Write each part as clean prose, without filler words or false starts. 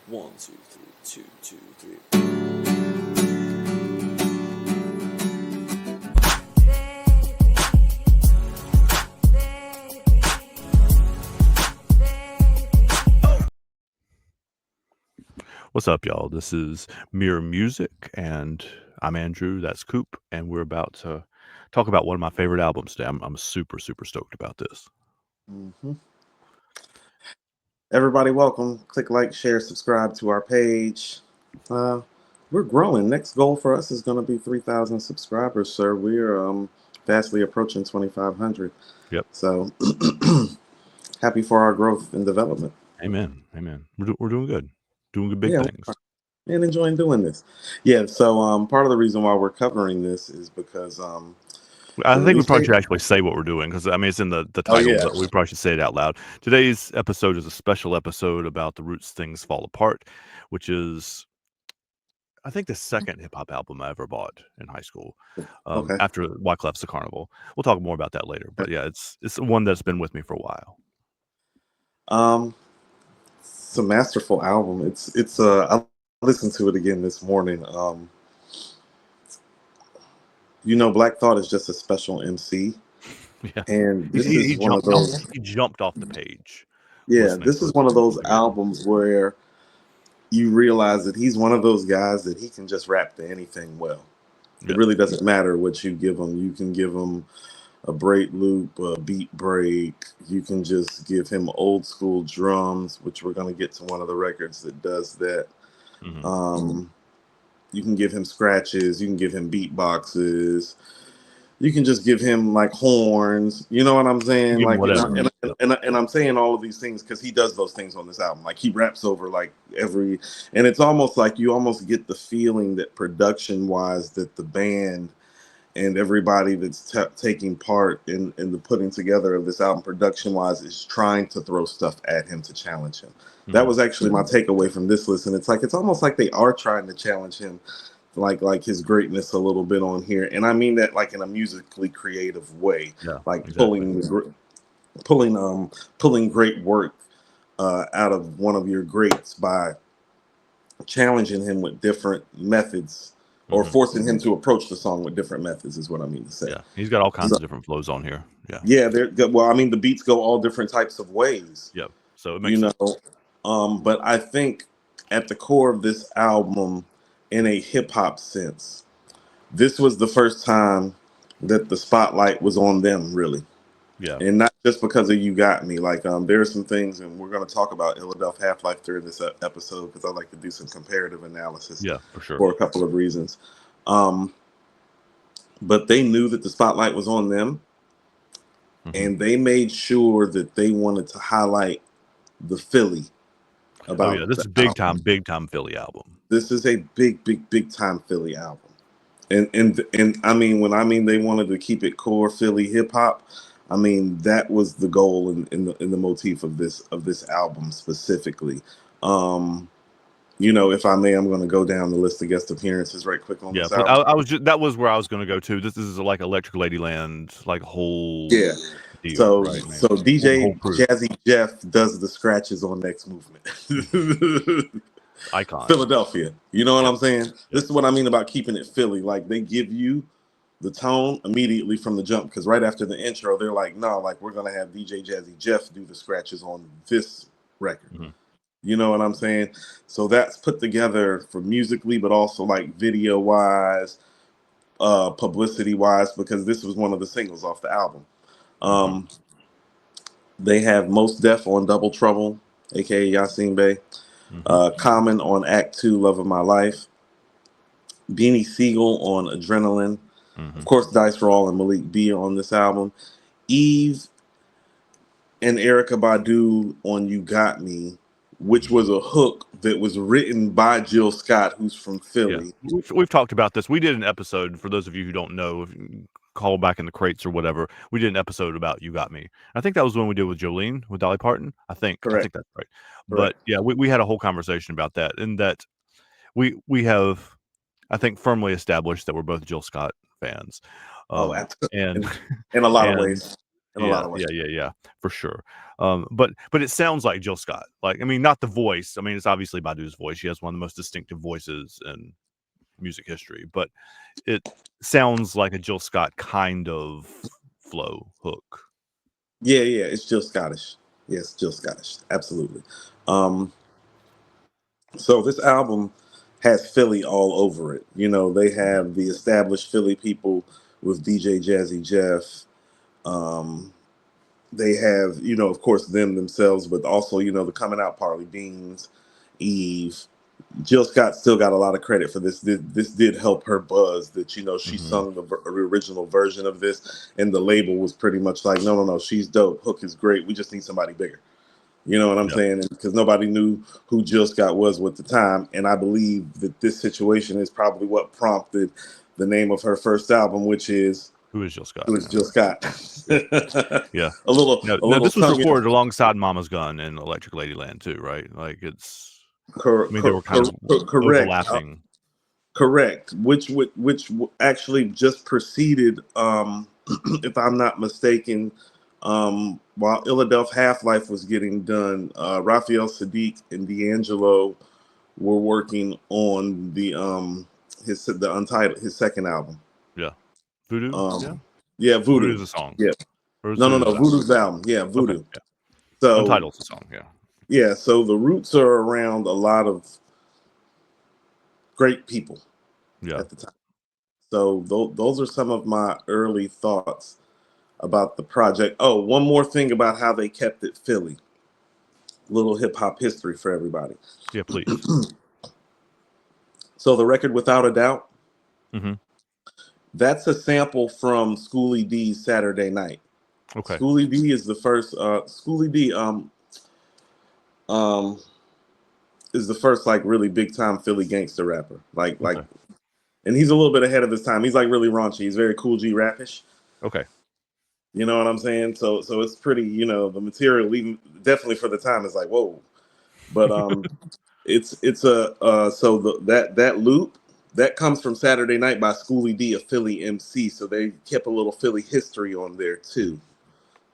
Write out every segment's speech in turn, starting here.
1, 2, 3, 2, 2, 3. What's up, y'all? This is Mirror Music, and I'm Andrew. That's Coop, and we're about to talk about one of my favorite albums today. I'm super stoked about this. Mm-hmm. Everybody, welcome. Click like, share, subscribe to our page. We're growing. Next goal for us is going to be 3,000 subscribers, sir. We're vastly approaching 2,500. Yep. So happy for our growth and development. Amen. We're doing good. Doing good big things. And enjoying doing this. Yeah. So part of the reason why we're covering this is because I think we probably should actually say what we're doing because it's in the title, but we probably should say it out loud. Today's episode is a special episode about The Roots' Things Fall Apart, which is, I think, the second hip hop album I ever bought in high school. After Wyclef's The Carnival. We'll talk more about that later. But yeah, it's one that's been with me for a while. It's a masterful album. I listened to it again this morning. Black Thought is just a special MC. Yeah. And this is one of those. He jumped off the page. Yeah, this is one of those albums where you realize that he's one of those guys that he can just rap to anything well. It really doesn't matter what you give him. You can give him a break loop, a beat break. You can just give him old school drums, which we're going to get to one of the records that does that. Mm-hmm. You can give him scratches. You can give him beatboxes. You can just give him like horns. You know what I'm saying? Like, and I'm saying all of these things because he does those things on this album. Like he raps over like every, and it's almost like you almost get the feeling that production wise that the band and everybody that's taking part in the putting together of this album production wise is trying to throw stuff at him to challenge him. Mm-hmm. That was actually my takeaway from this listen. It's almost like they are trying to challenge him. Like his greatness a little bit on here, and I mean that like in a musically creative way, pulling great work out of one of your greats by challenging him with different methods or forcing him to approach the song with different methods is what I mean to say. Yeah, he's got all kinds of different flows on here. Yeah. Well, I mean the beats go all different types of ways. Yeah, so it makes sense. But I think at the core of this album, in a hip hop sense, this was the first time that the spotlight was on them, really. Yeah. And not just because of You Got Me. Like, there are some things, and we're going to talk about Philadelphia Half-Life during this episode because I like to do some comparative analysis. Yeah, for sure. For a couple of reasons. But they knew that the spotlight was on them, and they made sure that they wanted to highlight the Philly. This is big time Philly album. This is a big time Philly album, and I mean when I mean they wanted to keep it core Philly hip hop, I mean that was the goal in the motif of this album specifically. If I may, I'm going to go down the list of guest appearances right quick on this album. I was that was where I was going to go to. This is like Electric Ladyland, like whole deal, so DJ Jazzy Jeff does the scratches on Next Movement. Icon. Philadelphia. You know what I'm saying? This is what I mean about keeping it Philly. Like they give you the tone immediately from the jump because right after the intro, they're like, no, like we're going to have DJ Jazzy Jeff do the scratches on this record. Mm-hmm. You know what I'm saying? So that's put together for musically, but also like video wise, publicity wise, because this was one of the singles off the album. They have Mos Def on Double Trouble, aka Yasin Bey. Common on Act 2, Love of My Life. Beanie Siegel on Adrenaline. Of course, Dice Raw and Malik B on this album. Eve and Erykah Badu on You Got Me, which was a hook that was written by Jill Scott, who's from Philly. Yeah. We've talked about this. We did an episode, for those of you who don't know, if you call back in the crates or whatever, we did an episode about You Got Me. I think that was when we did with Jolene, with Dolly Parton. I think that's right. Correct. But yeah, we had a whole conversation about that, and that we have, I think, firmly established that we're both Jill Scott fans. And in a lot of ways. in a lot of ways. Yeah, for sure. But it sounds like Jill Scott. Like, I mean, not the voice. I mean, it's obviously Badu's voice. She has one of the most distinctive voices in music history, but it sounds like a Jill Scott kind of flow hook. Yeah, it's Jill Scottish. Yes, Jill Scottish, absolutely. So this album has Philly all over it. You know, they have the established Philly people with DJ Jazzy Jeff. They have, you know, of course, them themselves, but also, you know, the coming out Parley Beans, Eve. Jill Scott still got a lot of credit for this. This did help her buzz that, you know, she sung the original version of this, and the label was pretty much like, no, she's dope. Hook is great. We just need somebody bigger. You know what I'm saying? Because nobody knew who Jill Scott was at the time. And I believe that this situation is probably what prompted the name of her first album, which is Who is Jill Scott? Who is Jill Scott? Yeah. A little. This was recorded alongside Mama's Gun and Electric Ladyland too, right? Like it's. I mean, they were kind of overlapping. Correct. Which actually just preceded, if I'm not mistaken, while Philadelphia Half-Life was getting done, Raphael Sadiq and D'Angelo were working on the Untitled, his second album. Yeah. Voodoo? Yeah, Voodoo. Voodoo's a song. Yeah. No. Voodoo's album. Yeah, Voodoo. Okay, yeah. So Untitled's a song, yeah. Yeah, so the roots are around a lot of great people at the time. So those are some of my early thoughts about the project. Oh, one more thing about how they kept it Philly. Little hip hop history for everybody. Yeah, please. So the record Without a Doubt, mm-hmm. That's a sample from Schoolie D's Saturday Night. Okay. Schoolie D is the first. Schoolie D is the first like really big time Philly gangster rapper. Like, and he's a little bit ahead of his time. He's like really raunchy. He's very Cool G rapish. Okay. You know what I'm saying? So it's pretty, you know, the material even definitely for the time is like, whoa. But it's a so that loop that comes from Saturday Night by Schoolie D, a Philly MC. So they kept a little Philly history on there too.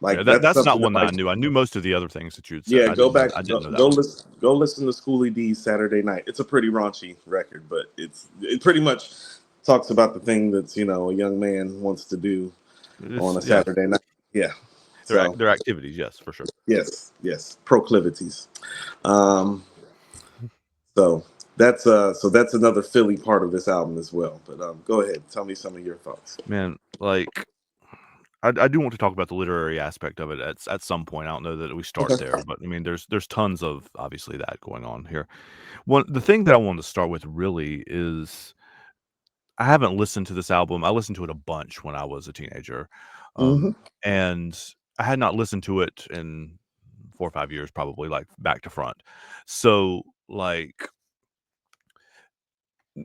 Like that's not one that I knew. I knew most of the other things that you'd said. Yeah, go back. I didn't know that. Go listen to Schoolie D's Saturday Night. It's a pretty raunchy record, but it pretty much talks about the thing that's, you know, a young man wants to do on a Saturday night. Yeah. Their activities, yes, for sure. Yes. Proclivities. So that's another Philly part of this album as well. But go ahead, tell me some of your thoughts. Man, like I do want to talk about the literary aspect of it at some point. I don't know that we start there, but I mean there's tons of obviously that going on here. The thing that I wanted to start with really is I haven't listened to this album. I listened to it a bunch when I was a teenager. And I had not listened to it in 4 or 5 years, probably, like back to front. So like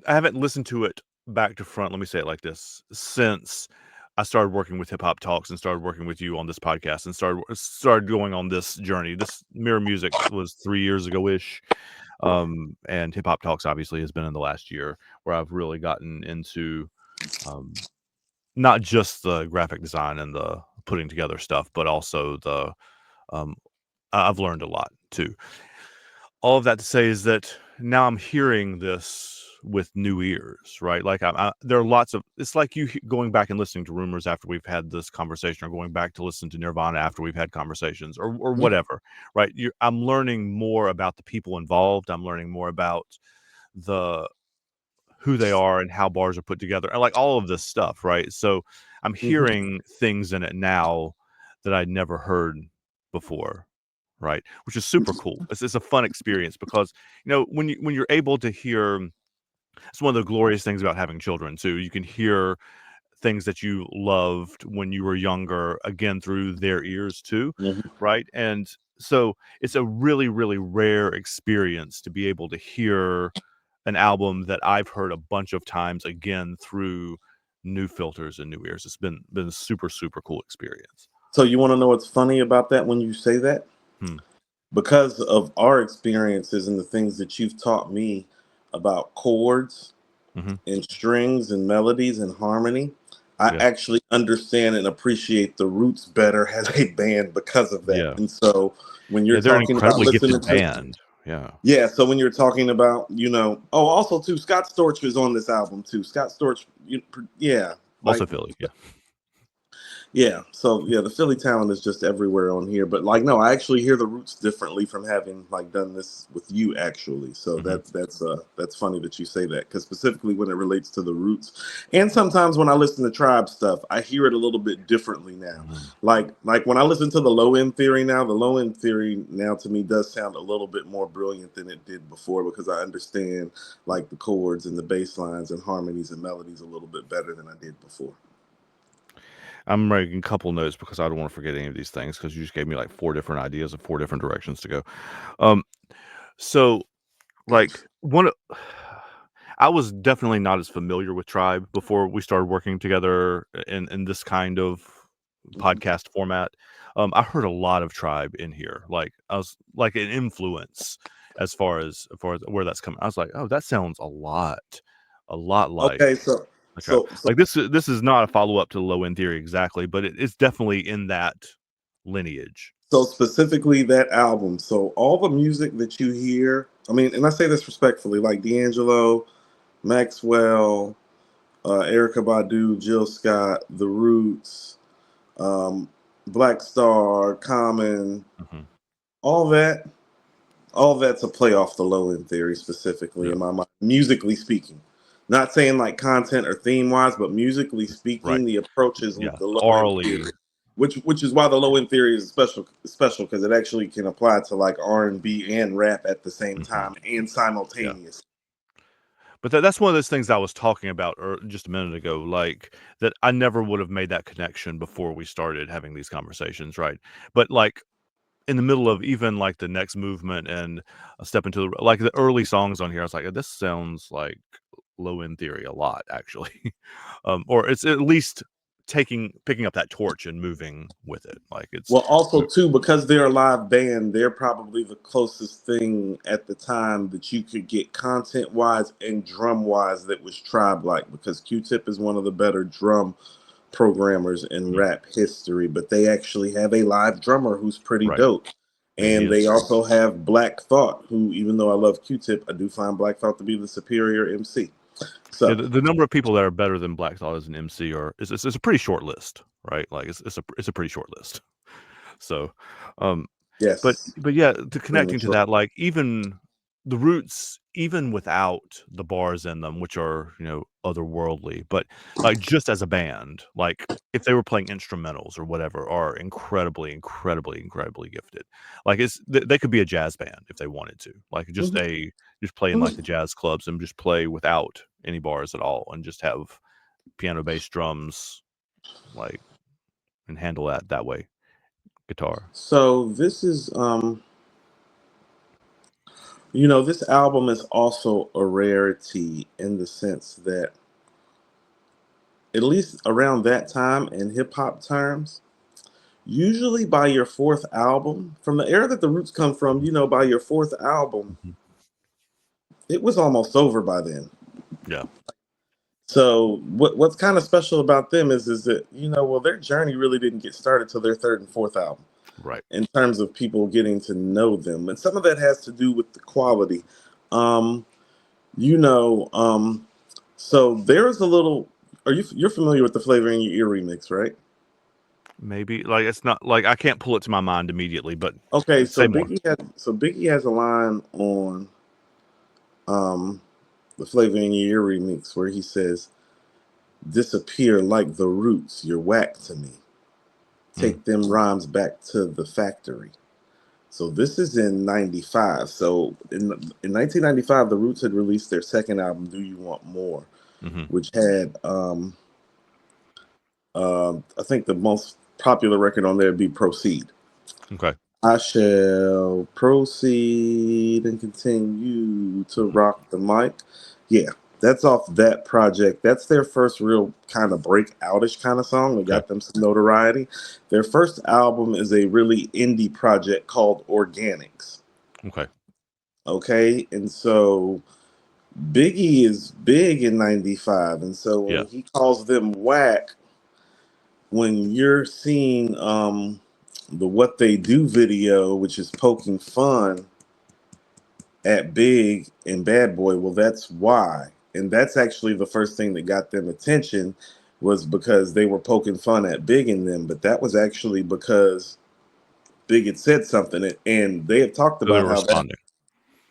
I haven't listened to it back to front, let me say it like this, since I started working with Hip Hop Talks and started working with you on this podcast and started going on this journey. This Mirror Music was 3 years ago-ish. And Hip Hop Talks obviously has been in the last year where I've really gotten into not just the graphic design and the putting together stuff, but also the I've learned a lot too. All of that to say is that now I'm hearing this with new ears, right? Like there are lots of, it's like you going back and listening to Rumors after we've had this conversation, or going back to listen to Nirvana after we've had conversations, or whatever, right? I'm learning more about the people involved. I'm learning more about who they are and how bars are put together, and like all of this stuff, right? So I'm hearing things in it now that I'd never heard before, right? Which is super cool. It's a fun experience because, you know, when you're able to hear, it's one of the glorious things about having children too. You can hear things that you loved when you were younger again through their ears too, right? And so it's a really, really rare experience to be able to hear an album that I've heard a bunch of times again through new filters and new ears. It's been a super, super cool experience. So you want to know what's funny about that when you say that? Because of our experiences and the things that you've taught me about chords and strings and melodies and harmony, I actually understand and appreciate the Roots better as a band because of that. And so when you're they're an talking about incredibly listening gifted band. So when you're talking about, also too, Scott Storch is on this album too. Scott Storch, also Philly, so the Philly talent is just everywhere on here. But like, no, I actually hear the Roots differently from having like done this with you actually. So that's funny that you say that, because specifically when it relates to the Roots, and sometimes when I listen to Tribe stuff, I hear it a little bit differently now. Like when I listen to the Low End Theory now, the Low End Theory now to me does sound a little bit more brilliant than it did before, because I understand like the chords and the bass lines and harmonies and melodies a little bit better than I did before. I'm making a couple notes because I don't want to forget any of these things, because you just gave me like 4 different ideas of 4 different directions to go. So like I was definitely not as familiar with Tribe before we started working together in this kind of podcast format. I heard a lot of Tribe in here. Like I was like an influence as far as where that's coming. I was like, oh, that sounds a lot like so like this is not a follow-up to Low End Theory exactly, but it's definitely in that lineage. So specifically that album, so all the music that you hear, I mean, and I say this respectfully, like D'Angelo, Maxwell, Erykah Badu, Jill Scott, The Roots, Black Star, Common, all that's a play off the Low End Theory specifically in my mind, musically speaking. Not saying like content or theme wise, but musically speaking, the approach is the Low End Theory, which is why the Low End Theory is special because it actually can apply to like R&B and rap at the same time and simultaneously. But that's one of those things I was talking about just a minute ago, like that I never would have made that connection before we started having these conversations, right? But like in the middle of even like the next movement and a step into like the early songs on here, I was like, this sounds like Low End Theory a lot, actually. Or it's at least picking up that torch and moving with it. Like it's also too, because they're a live band, they're probably the closest thing at the time that you could get content wise and drum wise that was Tribe like, because Q-Tip is one of the better drum programmers in rap history, but they actually have a live drummer who's pretty dope. And they also have Black Thought, who, even though I love Q-Tip, I do find Black Thought to be the superior MC. So the number of people that are better than Black Thought as an MC is a pretty short list, right? Like it's a pretty short list. So, yes, but yeah, to connecting to that, like even the Roots, even without the bars in them, which are otherworldly, but like just as a band, like if they were playing instrumentals or whatever, are incredibly, incredibly, incredibly gifted. Like they could be a jazz band if they wanted to, like just play in like the jazz clubs and just play without any bars at all and just have piano, bass, drums, like, and handle that way. Guitar. So this is this album is also a rarity in the sense that at least around that time in hip hop terms, usually by your 4th album, from the era that the Roots come from, by your 4th album, it was almost over by then. Yeah. So what's kind of special about them is that their journey really didn't get started till their 3rd and 4th album, right? In terms of people getting to know them, and some of that has to do with the quality. So there's a little. You're familiar with the Flavor in Your Ear remix, right? Maybe like it's not like I can't pull it to my mind immediately, but okay. So Biggie has a line on the Flavor in Your Ear remix where he says, "Disappear like the Roots, you're whack to me. Take them rhymes back to the factory." So this is in 95. So in 1995, the Roots had released their 2nd album, Do You Want More, which had I think the most popular record on there would be Proceed. Okay. I shall proceed and continue to rock the mic. Yeah, that's off that project. That's their first real kind of breakoutish kind of song. They got them some notoriety. Their first album is a really indie project called Organics. Okay, and so Biggie is big in 95, and so when he calls them whack, when you're seeing the What They Do video, which is poking fun at Big and Bad Boy, well, that's why. And that's actually the first thing that got them attention, was because they were poking fun at Big and them. But that was actually because Big had said something, and they had talked So they about were how that. responding.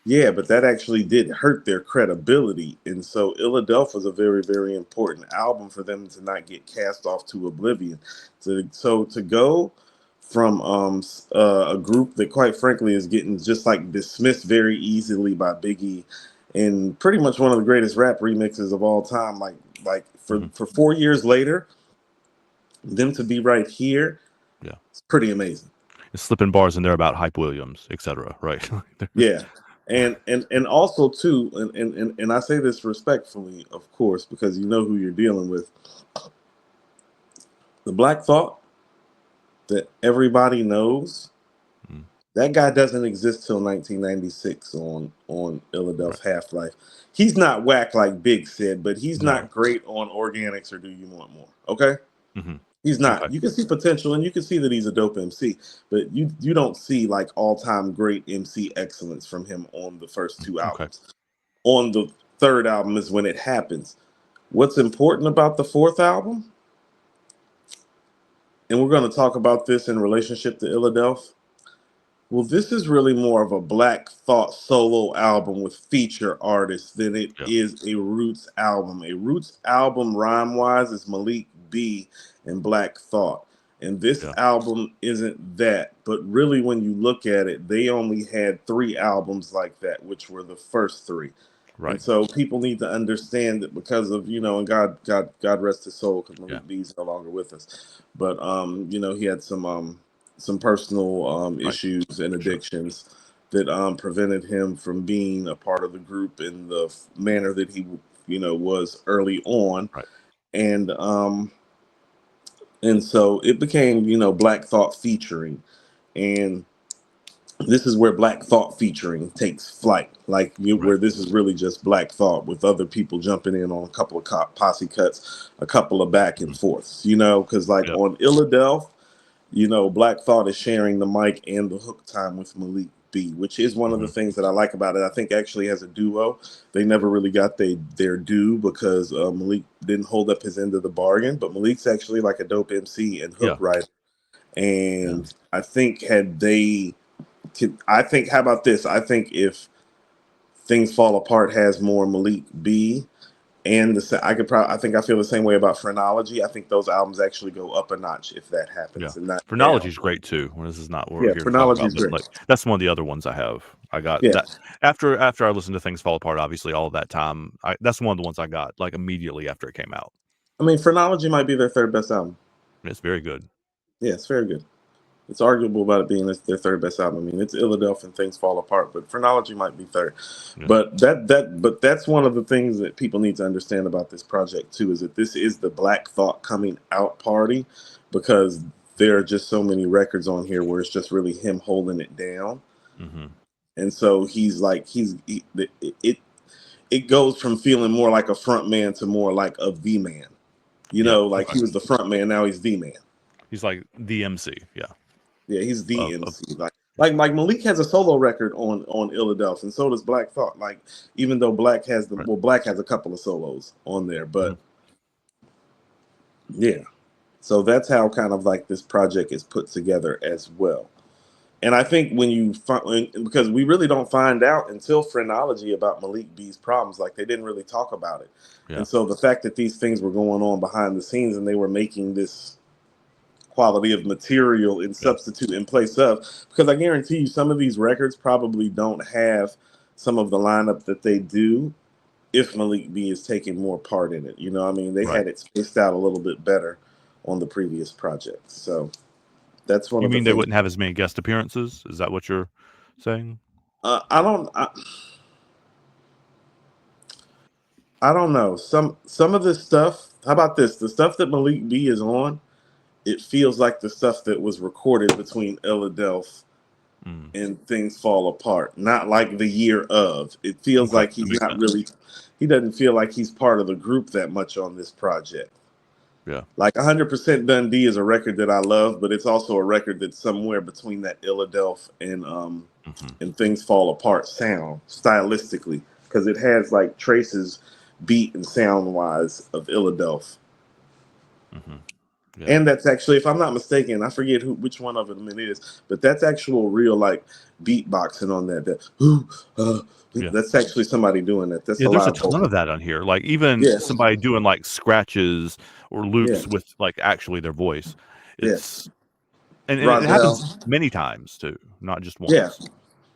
Yeah, but that actually did hurt their credibility. And so Philadelphia was a very, very important album for them to not get cast off to oblivion. So to go from a group that quite frankly is getting just like dismissed very easily by Biggie, and pretty much one of the greatest rap remixes of all time, like for 4 years later, them to be right here, yeah, it's pretty amazing. It's slipping bars in there about Hype Williams, etc. Right? Yeah. And also too, and I say this respectfully, of course, because you know who you're dealing with. The Black Thought that everybody knows, that guy doesn't exist till 1996 on Philadelphia Half-Life. He's not whack like Big said, but he's not great on Organics or Do You Want More. Okay? He's not. Okay. You can see potential, and you can see that he's a dope MC, but you don't see like all-time great MC excellence from him on the first two albums. On the third album is when it happens. What's important about the fourth album, and we're going to talk about this in relationship to Philadelphia. Well, this is really more of a Black Thought solo album with feature artists than it is a Roots album. A Roots album, rhyme-wise, is Malik B and Black Thought. And this album isn't that. But really, when you look at it, they only had 3 albums like that, which were the first 3. Right. And so people need to understand that because of, and God rest his soul, because Malik B is no longer with us. But, he had some personal issues and addictions that prevented him from being a part of the group in the manner that he, was early on. Right. And so it became, Black Thought featuring. And this is where Black Thought featuring takes flight, where this is really just Black Thought with other people jumping in on a couple of posse cuts, a couple of back and forths, because on Philadelphia, Black Thought is sharing the mic and the hook time with Malik B, which is one of the things that I like about it. I think actually as a duo, they never really got their due because Malik didn't hold up his end of the bargain, but Malik's actually like a dope MC and hook writer. And I think how about this? I think if Things Fall Apart has more Malik B, and I feel the same way about Phrenology. I think those albums actually go up a notch if that happens. And Phrenology is great too. This is not what we're here to talk about, but that's one of the other ones I have. I got that after I listened to Things Fall Apart. Obviously, all of that time, that's one of the ones I got like immediately after it came out. I mean, Phrenology might be their third best album. It's very good. Yeah, it's very good. It's arguable about it being their third best album. I mean, it's Philadelphia and Things Fall Apart, but Phrenology might be third. But that's one of the things that people need to understand about this project too, is that this is the Black Thought coming out party, because there are just so many records on here where it's just really him holding it down. And so it goes from feeling more like a front man to more like a the man. He was the front man, now he's the man. He's like the MC, Yeah, he's the MC. Like Malik has a solo record on Philadelphia, and so does Black Thought. Like, even though Black has Black has a couple of solos on there, but yeah. So that's how kind of like this project is put together as well. And I think because we really don't find out until Phrenology about Malik B's problems, like they didn't really talk about it. And so the fact that these things were going on behind the scenes and they were making this quality of material in substitute in place of, because I guarantee you some of these records probably don't have some of the lineup that they do if Malik B is taking more part in it. I mean, they had it spaced out a little bit better on the previous projects. So that's one of the things. You mean they wouldn't have as many guest appearances? Is that what you're saying? I don't know. Some of this stuff, how about this? The stuff that Malik B is on, it feels like the stuff that was recorded between Philadelphia and Things Fall Apart, not like the year of. It feels like he's not really, he doesn't feel like he's part of the group that much on this project. Yeah. Like 100% Dundee is a record that I love, but it's also a record that's somewhere between that Illadelph and Things Fall Apart sound stylistically, because it has like traces, beat and sound wise, of Illadelph. Yeah. And that's actually, if I'm not mistaken, I forget which one of them it is, but that's actual real like beatboxing on that. That's actually somebody doing that. That's a there's a live ton vocal. of that on here. Like even somebody doing like scratches or loops with like actually their voice. It's and it happens many times too, not just once. Yeah.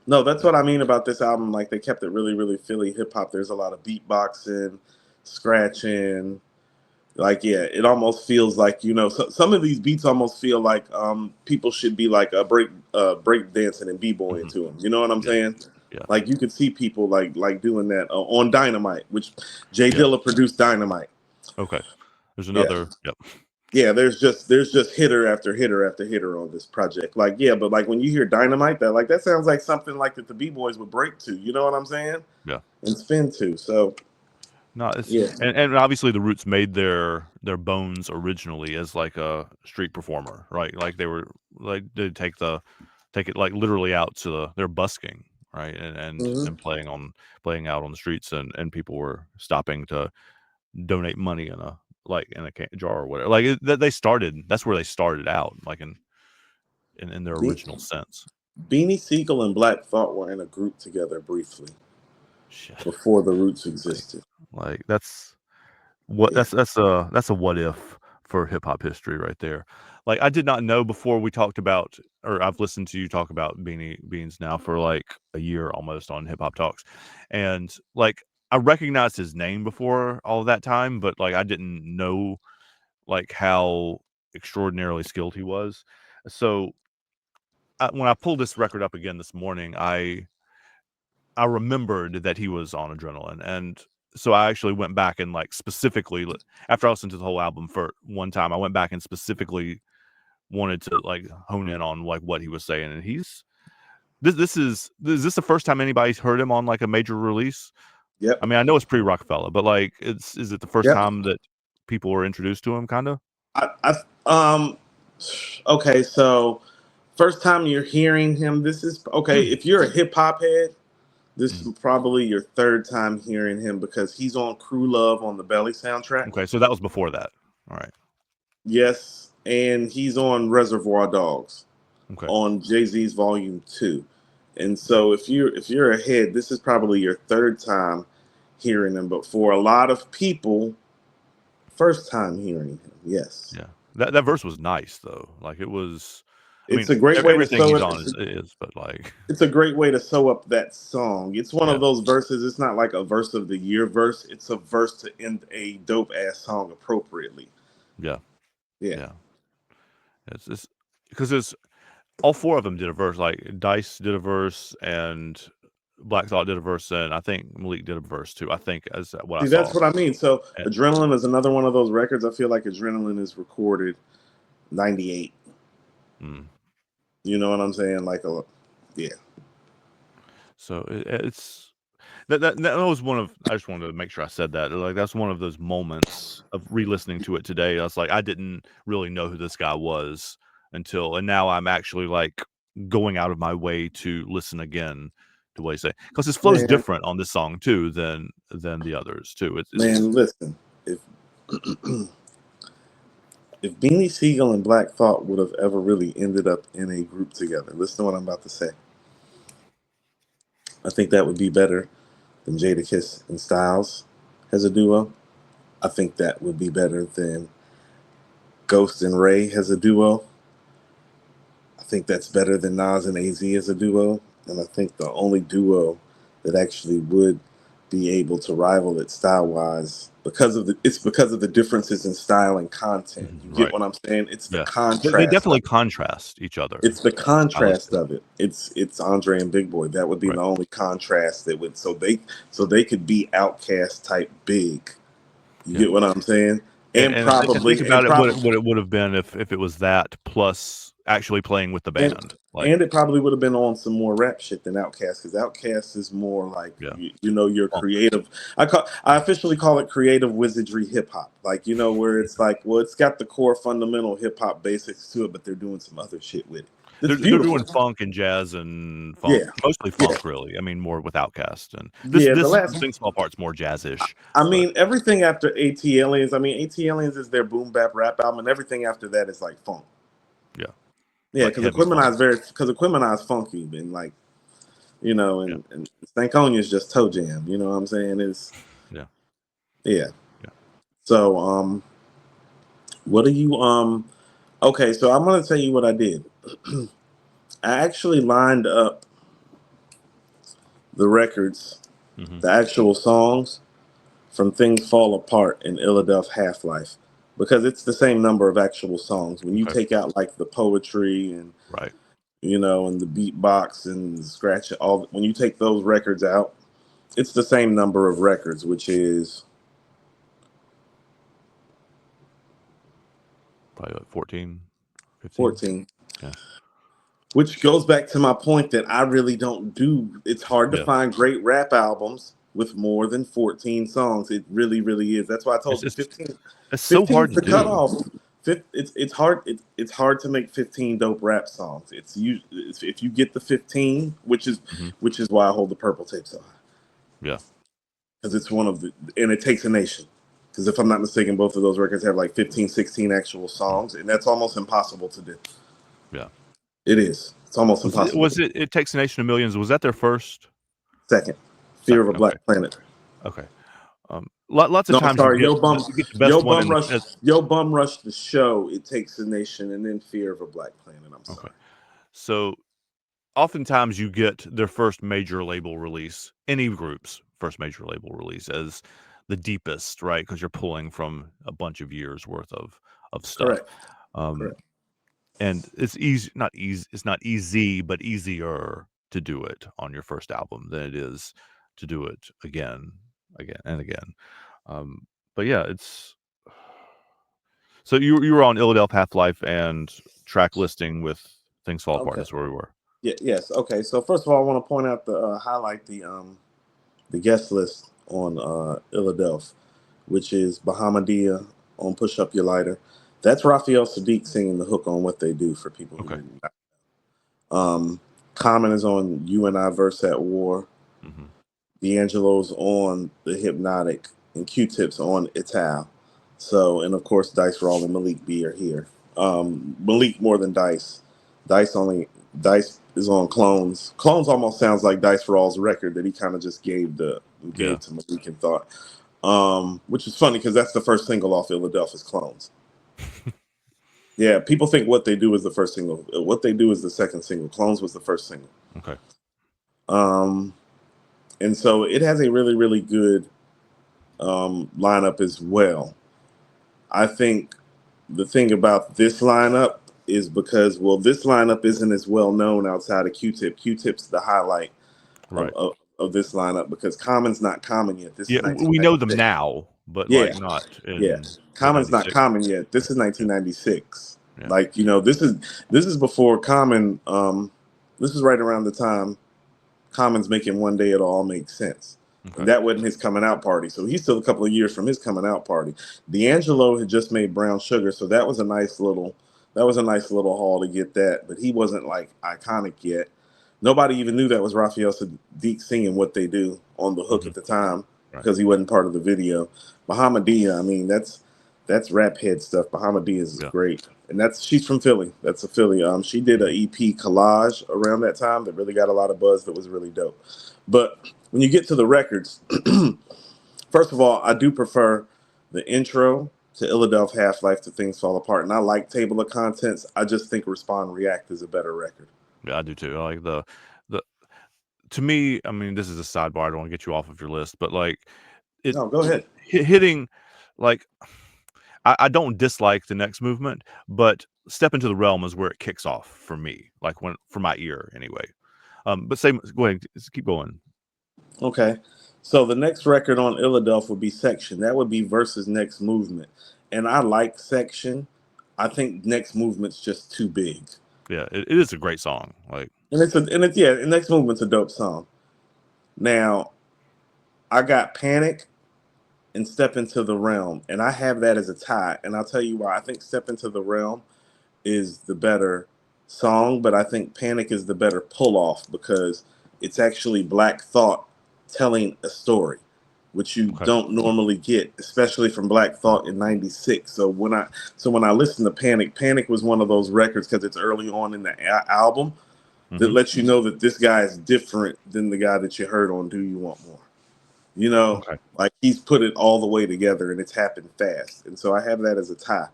No, that's what I mean about this album. Like they kept it really, really Philly hip hop. There's a lot of beatboxing, scratching. Like, yeah, it almost feels like, you know, some of these beats almost feel like people should be like break dancing and b-boying to them. You know what I'm saying? Yeah. Like you could see people like doing that on Dynamite, which Jay Dilla produced Dynamite. Okay. There's another. Yep. Yeah, there's just hitter after hitter after hitter on this project. Like, yeah, but like when you hear Dynamite, that sounds like something like that the B-boys would break to. You know what I'm saying? Yeah. And spin to. So no, and obviously the Roots made their bones originally as like a street performer, right? Like they were like they take it like literally out to they're busking, right? And playing out on the streets, and people were stopping to donate money in a jar or whatever. Like that's where they started out, like in their original sense. Beanie Siegel and Black Thought were in a group together briefly before the Roots existed. Like that's a what if for hip hop history right there. Like I did not know before we talked about, or I've listened to you talk about Beanie Beans now for like a year almost on Hip Hop Talks, and like I recognized his name before all of that time, but like I didn't know like how extraordinarily skilled he was. So when I pulled this record up again this morning, I remembered that he was on Adrenaline, and so I actually went back and like specifically after I listened to the whole album for one time, I went back and specifically wanted to like hone in on like what he was saying, and he's is this the first time anybody's heard him on like a major release? Yep. I mean, I know it's pre-Rockefeller, but like is it the first time that people were introduced to him, kind of? Okay, so first time you're hearing him, this is okay. If you're a hip hop head, this is probably your third time hearing him because he's on Crew Love on the Belly soundtrack. Okay, so that was before that. All right. Yes, and he's on Reservoir Dogs on Jay-Z's Volume 2. And so if you're ahead, this is probably your third time hearing him. But for a lot of people, first time hearing him. Yes. Yeah. That verse was nice though. Like it was. It's a great way to sew he's on is, but like it's a great way to sew up that song. It's one of those verses. It's not like a verse of the year verse. It's a verse to end a dope ass song appropriately. Yeah. It's because there's all four of them did a verse. Like Dice did a verse, and Black Thought did a verse, and I think Malik did a verse too. I think as what I saw. That's what I mean. So Adrenaline is another one of those records. I feel like Adrenaline is recorded 98. You know what I'm saying? Like yeah. So it's that was one of. I just wanted to make sure I said that. Like that's one of those moments of re-listening to it today. I was like, I didn't really know who this guy was and now I'm actually like going out of my way to listen again to what he say, because his flow is different on this song too than the others too. It's listen, if Beanie Siegel and Black Thought would have ever really ended up in a group together, listen to what I'm about to say. I think that would be better than Jadakiss and Styles as a duo. I think that would be better than Ghost and Ray as a duo. I think that's better than Nas and AZ as a duo. And I think the only duo that actually would be able to rival it style-wise because of the differences in style and content. You get what I'm saying? It's the contrast. They definitely contrast each other. It's the contrast of it. It's Andre and Big Boy. That would be the only contrast that would so they could be Outkast type big. You get what I'm saying? And probably think about what it would have been if it was that plus actually playing with the band. And it probably would have been on some more rap shit than Outkast, because Outkast is more like your creative. I officially call it creative wizardry hip hop. Like, where it's like, well, it's got the core fundamental hip hop basics to it, but they're doing some other shit with it. They're doing funk and jazz and funk, mostly funk, really. I mean, more with Outkast, and this Things Fall Apart's more jazz-ish. I mean, everything after AT Aliens. I mean, AT Aliens is their boom bap rap album, and everything after that is like funk. Yeah, because Equipmenize funky, and like, and Stankonia is just toe jam. You know what I'm saying? It's yeah. So what do you Okay, so I'm gonna tell you what I did. I actually lined up the records, the actual songs from Things Fall Apart and Illadelph Half-Life, because it's the same number of actual songs. When you take out like the poetry and and the beatbox and the scratch, when you take those records out, it's the same number of records, which is probably like 14, 15. 14. Yeah. Which goes back to my point that I really don't do. It's hard to find great rap albums with more than 14 songs. It really, really is. That's why I told you 15. It's so hard to do. Cut off. It's hard. It's hard to make 15 dope rap songs. It's if you get the 15, which is why I hold the Purple tape so high. Yeah, because it's one of and it takes a nation. Because if I'm not mistaken, both of those records have like 15, 16 actual songs, and that's almost impossible to do. Yeah, it is. It's almost impossible. It Takes a Nation of Millions? Was that their first? Second. Fear of a Black Planet. Okay. Lots of times sorry, you get the best one. Yo Bum Rush the Show, It Takes a Nation, and then Fear of a Black Planet. I'm sorry. Okay. So oftentimes you get their first major label release, any group's first major label release, as the deepest, right? Because you're pulling from a bunch of years worth of stuff. Correct. And it's it's not easy, but easier to do it on your first album than it is to do it again and again. But yeah, it's so you were on Illadelph Half-Life and track listing with Things Fall Apart. That's where we were. Yes. Okay. So first of all, I want to point out highlight the guest list on Illadelph, which is Bahamadia on Push Up Your Lighter. That's Raphael Sadiq singing the hook on What They Do for people who didn't know. Common is on You and I Verse at War. D'Angelo's on The Hypnotic, and Q-Tip's on Ital. So, and of course, Dice Raw and Malik B are here. Malik more than Dice. Dice is on Clones. Clones almost sounds like Dice Raw's record that he kind of just gave to Malik and thought. Which is funny because that's the first single off Illadelph is Clones. Yeah, people think What They Do is the first single. What They Do is the second single. Clones was the first single. Okay. And so it has a really, really good lineup as well. I think the thing about this lineup is because, this lineup isn't as well known outside of Q-Tip. Q-Tip's the highlight of this lineup because Common's not common yet. We know them now, but not. Common's not common yet. This is 1996. Yeah. Like, this is before Common. This is right around the time Common's making One Day It All Makes Sense. Okay. And that wasn't his coming out party. So he's still a couple of years from his coming out party. D'Angelo had just made Brown Sugar. So that was a nice little haul to get that. But he wasn't like iconic yet. Nobody even knew that was Raphael Sadiq singing What They Do on the hook at the time because he wasn't part of the video. Bahamadia, I mean, that's rap head stuff. Bahamadia is great. And she's from Philly. That's a Philly. She did an EP Collage around that time that really got a lot of buzz that was really dope. But when you get to the records, first of all, I do prefer the intro to Illadelph Half-Life to Things Fall Apart. And I like Table of Contents. I just think Respond React is a better record. Yeah, I do too. I like the to me, I mean, this is a sidebar. I don't want to get you off of your list, but like no, go ahead. Hitting like I don't dislike the next movement, but Step Into the Realm is where it kicks off for me, like for my ear anyway. But go ahead, keep going. Okay. So the next record on Illadelph would be Section. That would be versus Next Movement. And I like Section. I think Next Movement's just too big. Yeah, it is a great song. Like, and Next Movement's a dope song. Now, I got Panic and Step Into the Realm, and I have that as a tie. And I'll tell you why. I think Step Into the Realm is the better song, but I think Panic is the better pull off because it's actually Black Thought telling a story, which you don't normally get, especially from Black Thought in '96. So when I listen to Panic, Panic was one of those records because it's early on in the album that lets you know that this guy is different than the guy that you heard on Do You Want More. You know, like he's put it all the way together and it's happened fast. And so I have that as a tie.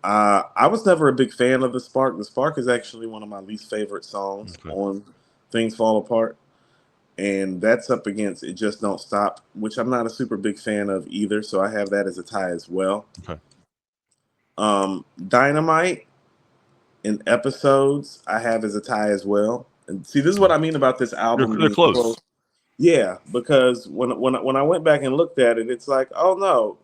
I was never a big fan of The Spark. The Spark is actually one of my least favorite songs on Things Fall Apart. And that's up against It Just Don't Stop, which I'm not a super big fan of either. So I have that as a tie as well. Dynamite and Episodes I have as a tie as well. And see, this is what I mean about this album. They're close. Yeah, because when I went back and looked at it, it's like, oh no,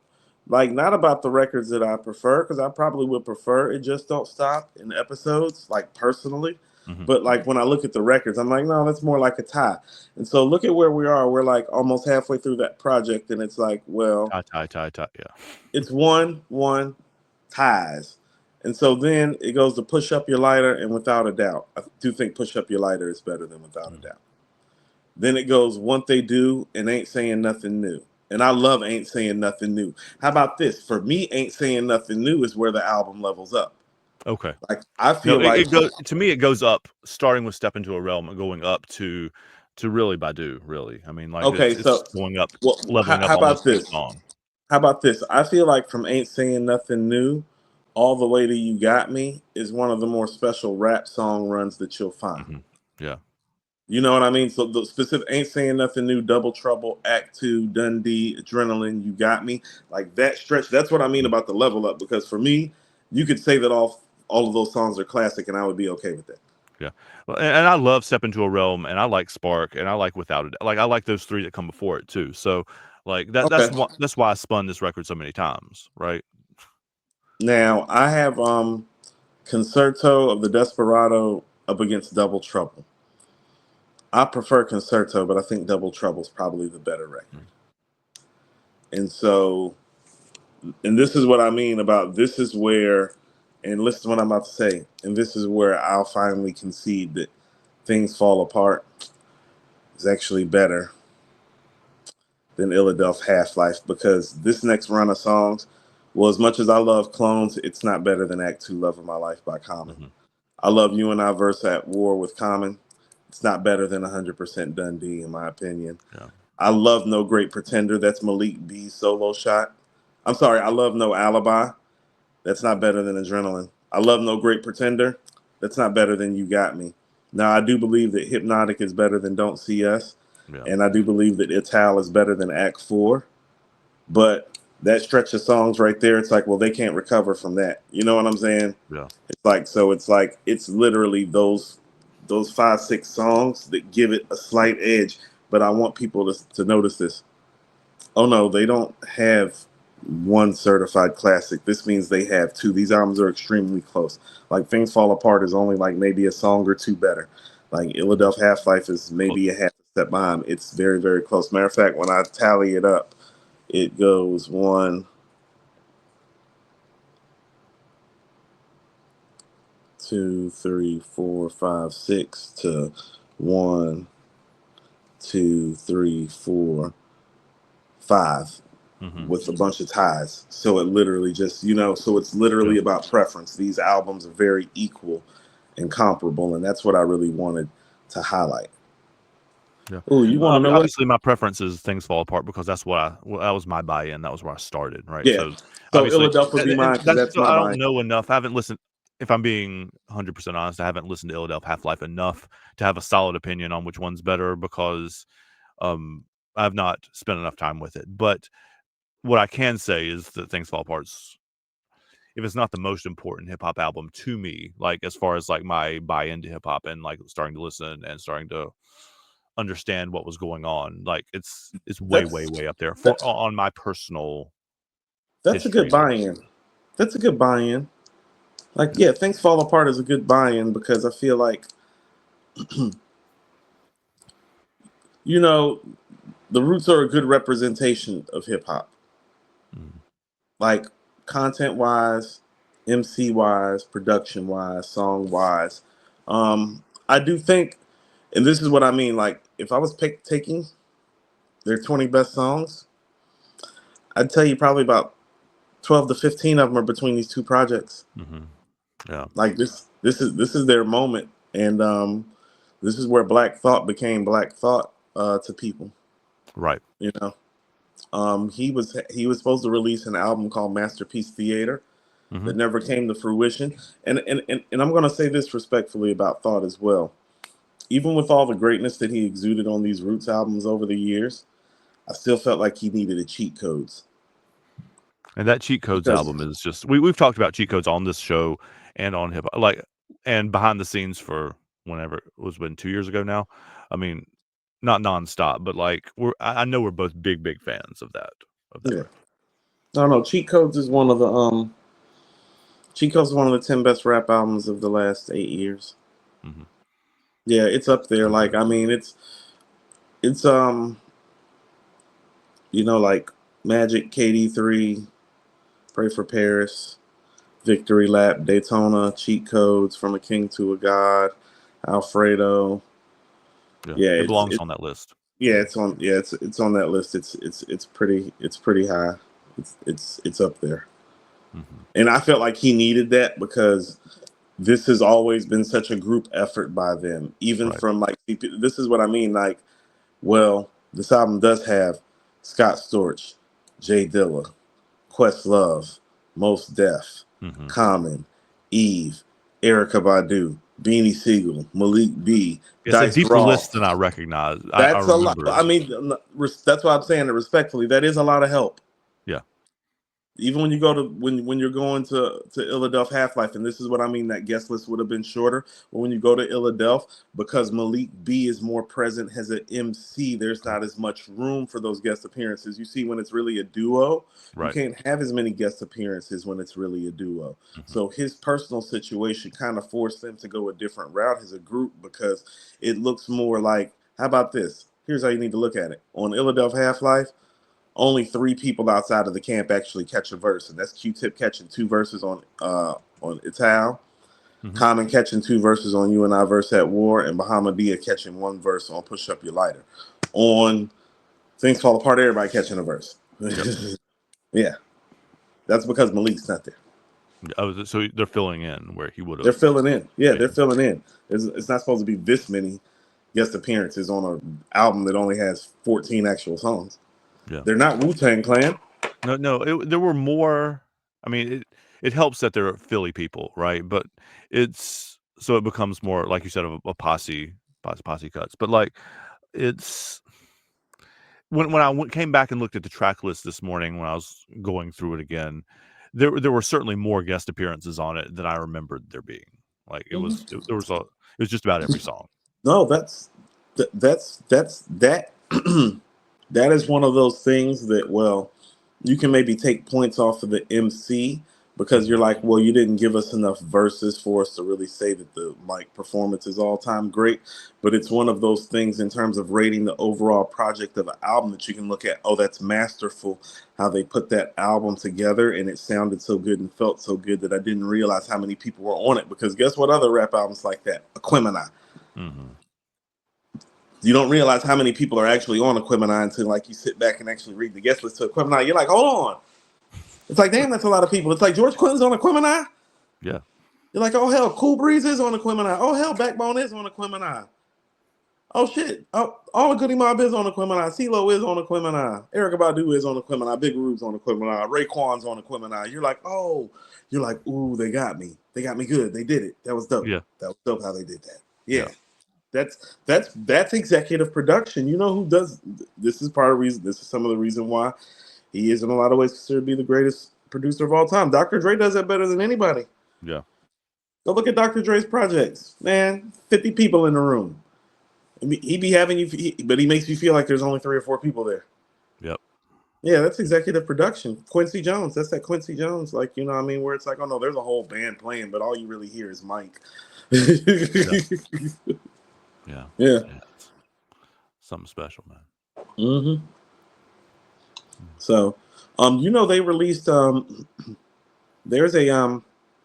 like not about the records that I prefer, because I probably would prefer It Just Don't Stop in Episodes, like personally. But like when I look at the records, I'm like, no, that's more like a tie. And so look at where we are. We're like almost halfway through that project, and it's like, well, tie, yeah. It's 1-1 ties. And so then it goes to Push Up Your Lighter and Without a Doubt. I do think Push Up Your Lighter is better than Without a Doubt. Then it goes What They Do and Ain't Saying Nothing New. And I love Ain't Saying Nothing New. How about this? For me, Ain't Saying Nothing New is where the album levels up. Okay. Like I feel to me, it goes up, starting with Step Into a Realm and going up to Really Badu, really. I mean, like, it's going up, leveling up almost each song. How about this? I feel like from Ain't Saying Nothing New all the way to You Got Me is one of the more special rap song runs that you'll find. Yeah. You know what I mean? So the specific Ain't Saying Nothing New, Double Trouble, Act 2, Dundee, Adrenaline, You Got Me. Like that stretch, that's what I mean about the level up. Because for me, you could say that all of those songs are classic and I would be okay with that. Yeah. Well, and I love Step Into a Realm, and I like Spark, and I like Without a Doubt. Like, I like those three that come before it too. So like that's why I spun this record so many times, right? Now I have Concerto of the Desperado up against Double Trouble. I prefer Concerto, but I think Double Trouble is probably the better record. And so, and this is what I mean about this is where, and listen to what I'm about to say, and this is where I'll finally concede that Things Fall Apart is actually better than Illadelph Half-Life, because this next run of songs, well, as much as I love Clones, it's not better than Act 2 Love of My Life by Common. I love You and I Verse at War with Common. It's not better than 100% Dundee, in my opinion. Yeah. I love No Great Pretender. That's Malik B's solo shot. I'm sorry, I love No Alibi. That's not better than Adrenaline. I love No Great Pretender. That's not better than You Got Me. Now, I do believe that Hypnotic is better than Don't See Us. Yeah. And I do believe that Ital is better than Act 4. But that stretch of songs right there, it's like, well, they can't recover from that. You know what I'm saying? Yeah. It's literally those 5-6 songs that give it a slight edge. But I want people to notice this. Oh no, they don't have one certified classic. This means they have two. These albums are extremely close. Like Things Fall Apart is only like maybe a song or two better. Like Illadelph Half-Life is maybe a half step behind. It's very, very close. Matter of fact, when I tally it up, it goes 1, 2, 3, 4, 5, 6 to 1, 2, 3, 4, 5 with a bunch of ties. So it literally just, so it's literally about preference. These albums are very equal and comparable, and that's what I really wanted to highlight. Yeah. Oh, you want to know? Obviously, my preference is Things Fall Apart because that's that was my buy-in. That was where I started, right? Yeah. So Illadelph would be mine because that's my I buy-in. don't know enough. I haven't listened. If I'm being 100% honest, I haven't listened to Illadelph Half-Life enough to have a solid opinion on which one's better because I've not spent enough time with it. But what I can say is that Things Fall Apart's, if it's not the most important hip hop album to me, like as far as like my buy into hip hop and like starting to listen and starting to understand what was going on, like it's way up there on my personal. That's a good buy-in. That's a good buy-in. Like, yeah, Things Fall Apart is a good buy-in because I feel like, you know, the Roots are a good representation of hip hop. Like, content-wise, MC-wise, production-wise, song-wise. I do think, and this is what I mean, like, if I was taking their 20 best songs, I'd tell you probably about 12 to 15 of them are between these two projects. Yeah. Like this is their moment, and this is where Black Thought became Black Thought to people. Right. You know, he was supposed to release an album called Masterpiece Theater that never came to fruition. And I'm going to say this respectfully about Thought as well. Even with all the greatness that he exuded on these Roots albums over the years, I still felt like he needed a cheat codes. And that Cheat Codes album is just we've talked about Cheat Codes on this show and on hip hop, and behind the scenes for whenever it was 2 years ago now. I mean, not nonstop, but I know we're both big fans of that. Yeah. I don't know. Cheat Codes is one of the 10 best rap albums of the last 8 years. Yeah, it's up there. Like, I mean, it's like Magic, KD3, Pray for Paris, Victory Lap, Daytona, Cheat Codes, From a King to a God, Alfredo. Yeah, it belongs on that list. Yeah, it's on that list. It's pretty high. It's up there. And I felt like he needed that because this has always been such a group effort by them. Even from this is what I mean. Like, well, this album does have Scott Storch, Jay Dilla, Questlove, Most Def, Common, Eve, Erykah Badu, Beanie Siegel, Malik B, it's Dice a deeper Ross. list than I recognize. That's a lot. I mean, that's why I'm saying it respectfully. That is a lot of help. Yeah. Even when you go to when you're going to Philadelphia Half-Life, and this is what I mean, that guest list would have been shorter. But when you go to Philadelphia, because Malik B is more present as an MC, there's not as much room for those guest appearances. You see, when it's really a duo, you can't have as many guest appearances when it's really a duo. So his personal situation kind of forced them to go a different route as a group because it looks more like, how about this? Here's how you need to look at it. On Philadelphia Half-Life, only 3 people outside of the camp actually catch a verse, and that's Q-Tip catching 2 verses on Ital, Common catching 2 verses on You and I Verse at War, and Bahamadia catching 1 verse on Push Up Your Lighter. On Things Fall Apart, everybody catching a verse. Yeah, that's because Malik's not there. Oh, so they're filling in where he would have. They're filling in. Yeah, they're filling in. It's not supposed to be this many guest appearances on an album that only has 14 actual songs. Yeah. They're not Wu-Tang Clan. No, there were more. I mean, it helps that they're Philly people, right? But it becomes more, like you said, of a posse cuts. But it's when I came back and looked at the track list this morning when I was going through it again, there were certainly more guest appearances on it than I remembered there being. Like it was just about every song. No, that's that. That is one of those things that, well, you can maybe take points off of the MC because you're like, well, you didn't give us enough verses for us to really say that the mic performance is all time great. But it's one of those things in terms of rating the overall project of an album that you can look at, oh, that's masterful how they put that album together, and it sounded so good and felt so good that I didn't realize how many people were on it. Because guess what other rap albums like that? Aquemini. You don't realize how many people are actually on Aquemini until you sit back and actually read the guest list to Aquemini. You're like, hold on. It's like, damn, that's a lot of people. It's like George Clinton's on Aquemini. Yeah. You're like, oh, hell, Cool Breeze is on Aquemini. Oh, hell, Backbone is on Aquemini. Oh, shit. Oh, all the Goody Mob is on Aquemini. CeeLo is on Aquemini. Erykah Badu is on Aquemini. Big Rube's on Aquemini. Raekwon's on Aquemini. You're like, oh. You're like, ooh, they got me. They got me good. They did it. That was dope. Yeah. That was dope how they did that. Yeah. That's executive production. You know who does this? Is part of the reason. This is some of the reason why he is in a lot of ways considered to be the greatest producer of all time. Dr. Dre does that better than anybody. Yeah. Go look at Dr. Dre's projects, man. 50 people in the room. He be having you, but he makes you feel like there's only 3 or 4 people there. Yep. Yeah, that's executive production. Quincy Jones, that's that Quincy Jones, like, you know what I mean, where it's like, oh no, there's a whole band playing, but all you really hear is Mike. Yeah. Yeah. It's something special, man. Mm-hmm. So, they released there's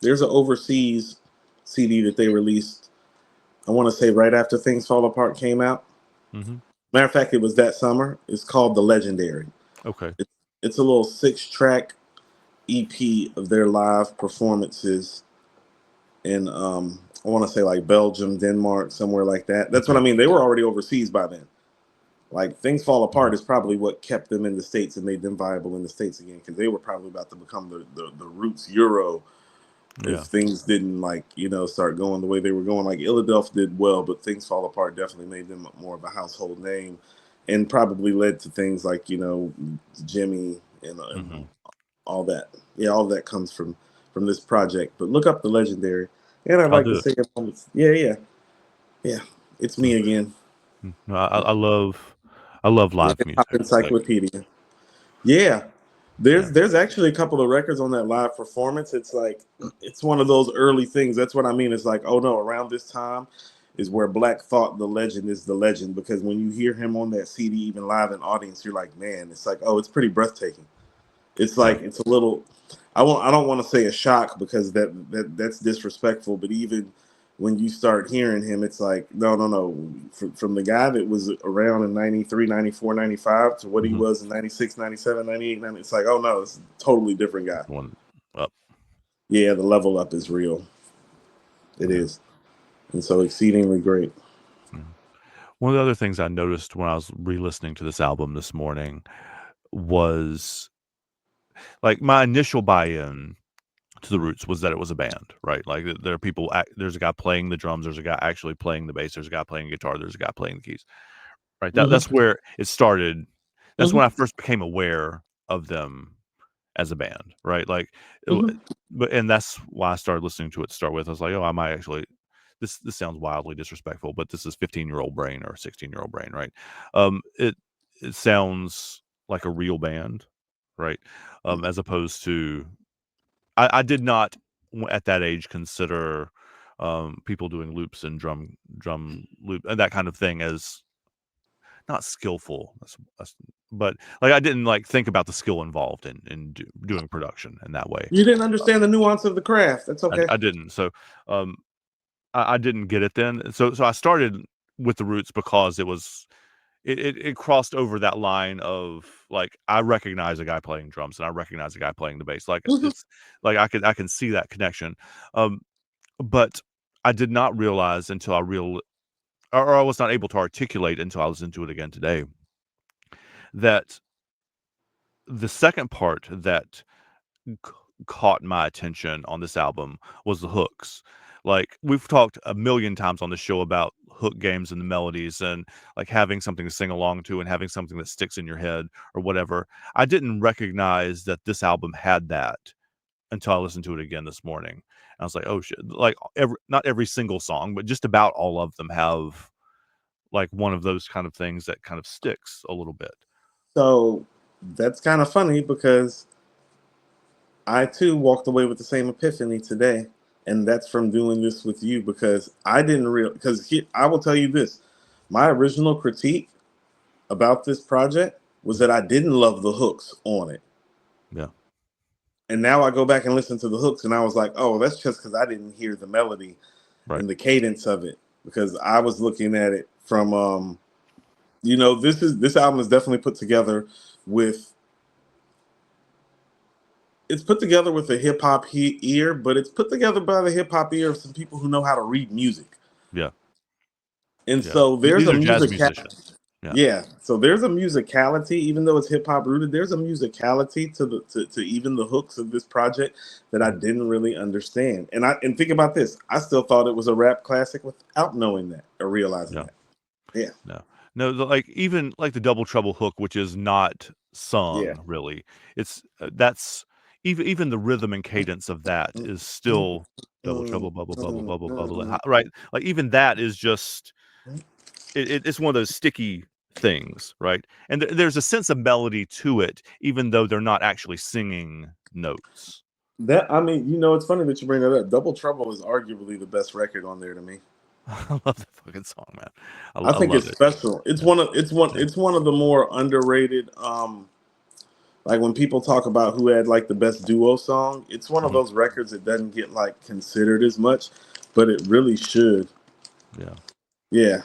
there's an overseas CD that they released. I want to say right after Things Fall Apart came out. Mm-hmm. Matter of fact, it was that summer. It's called The Legendary. Okay. It's a little 6-track EP of their live performances in I want to say like Belgium, Denmark, somewhere like that. That's what I mean. They were already overseas by then. Like Things Fall Apart is probably what kept them in the States and made them viable in the States again, because they were probably about to become the Roots Euro if things didn't start going the way they were going. Like Illadelph did well, but Things Fall Apart definitely made them more of a household name, and probably led to things like Jimmy and all that. Yeah, all that comes from this project. But look up The Legendary, and I'd I'll like do to it. say, yeah, it's me again. No, I love Yeah, live Hip Hop music. Encyclopedia. Yeah. There's actually a couple of records on that live performance. It's like it's one of those early things. That's what I mean. It's like, oh no, around this time is where Black thought the legend is the legend, because when you hear him on that CD, even live in audience, you're like, man, it's like, oh, it's pretty breathtaking. It's like it's a little. I don't want to say a shock, because that's disrespectful. But even when you start hearing him, it's like no. From the guy that was around in 93, 94, 95 to what he was in 96, 97, 98, 90, it's like, oh no, it's a totally different guy. One up. Yeah, the level up is real. It is, and so exceedingly great. One of the other things I noticed when I was re-listening to this album this morning was like my initial buy-in to the Roots was that it was a band, right? Like there are people, there's a guy playing the drums, there's a guy actually playing the bass, there's a guy playing guitar, there's a guy playing the keys, right? That's where it started. That's when I first became aware of them as a band, right? Like, and that's why I started listening to it to start with. I was like, oh, I might actually. This sounds wildly disrespectful, but this is 15-year-old brain or 16-year-old brain, right? It sounds like a real band, right? As opposed to, I did not at that age consider people doing loops and drum loop and that kind of thing as not skillful. But like I didn't like think about the skill involved in doing production in that way. You didn't understand the nuance of the craft. That's okay. I didn't. So I didn't get it then. So I started with the Roots because it crossed over that line of like I recognize a guy playing drums and I recognize a guy playing the bass. Like it's like I can see that connection. But I did not realize until or I was not able to articulate until I listened to it again today, that the second part that caught my attention on this album was the hooks. Like we've talked a million times on the show about hook games and the melodies and like having something to sing along to and having something that sticks in your head or whatever. I didn't recognize that this album had that until I listened to it again this morning. And I was like, oh shit. Like not every single song, but just about all of them have like one of those kind of things that kind of sticks a little bit. So that's kind of funny, because I too walked away with the same epiphany today, and that's from doing this with you, because I didn't because I will tell you this, my original critique about this project was that I didn't love the hooks on it. Yeah. And now I go back and listen to the hooks, and I was like, oh, that's just because I didn't hear the melody and the cadence of it, because I was looking at it from this album is definitely put together with a hip hop ear, but it's put together by the hip hop ear of some people who know how to read music. Yeah. And so there's These a are jazz musicians. Yeah. So there's a musicality, even though it's hip hop rooted, there's a musicality to even the hooks of this project that I didn't really understand. And think about this, I still thought it was a rap classic without knowing that or realizing that. Yeah. No, like even like the Double Trouble hook, which is not sung really. It's that's even the rhythm and cadence of that is still double trouble, bubble, bubble, bubble, bubble, right? Like even that is just it's one of those sticky things, right? And there's a sense of melody to it, even though they're not actually singing notes. It's funny that you bring that up. Double Trouble is arguably the best record on there to me. I love that fucking song, man. I think love it's it. special. It's one of the more underrated. Like when people talk about who had like the best duo song, it's one of those records that doesn't get like considered as much, but it really should. Yeah. Yeah.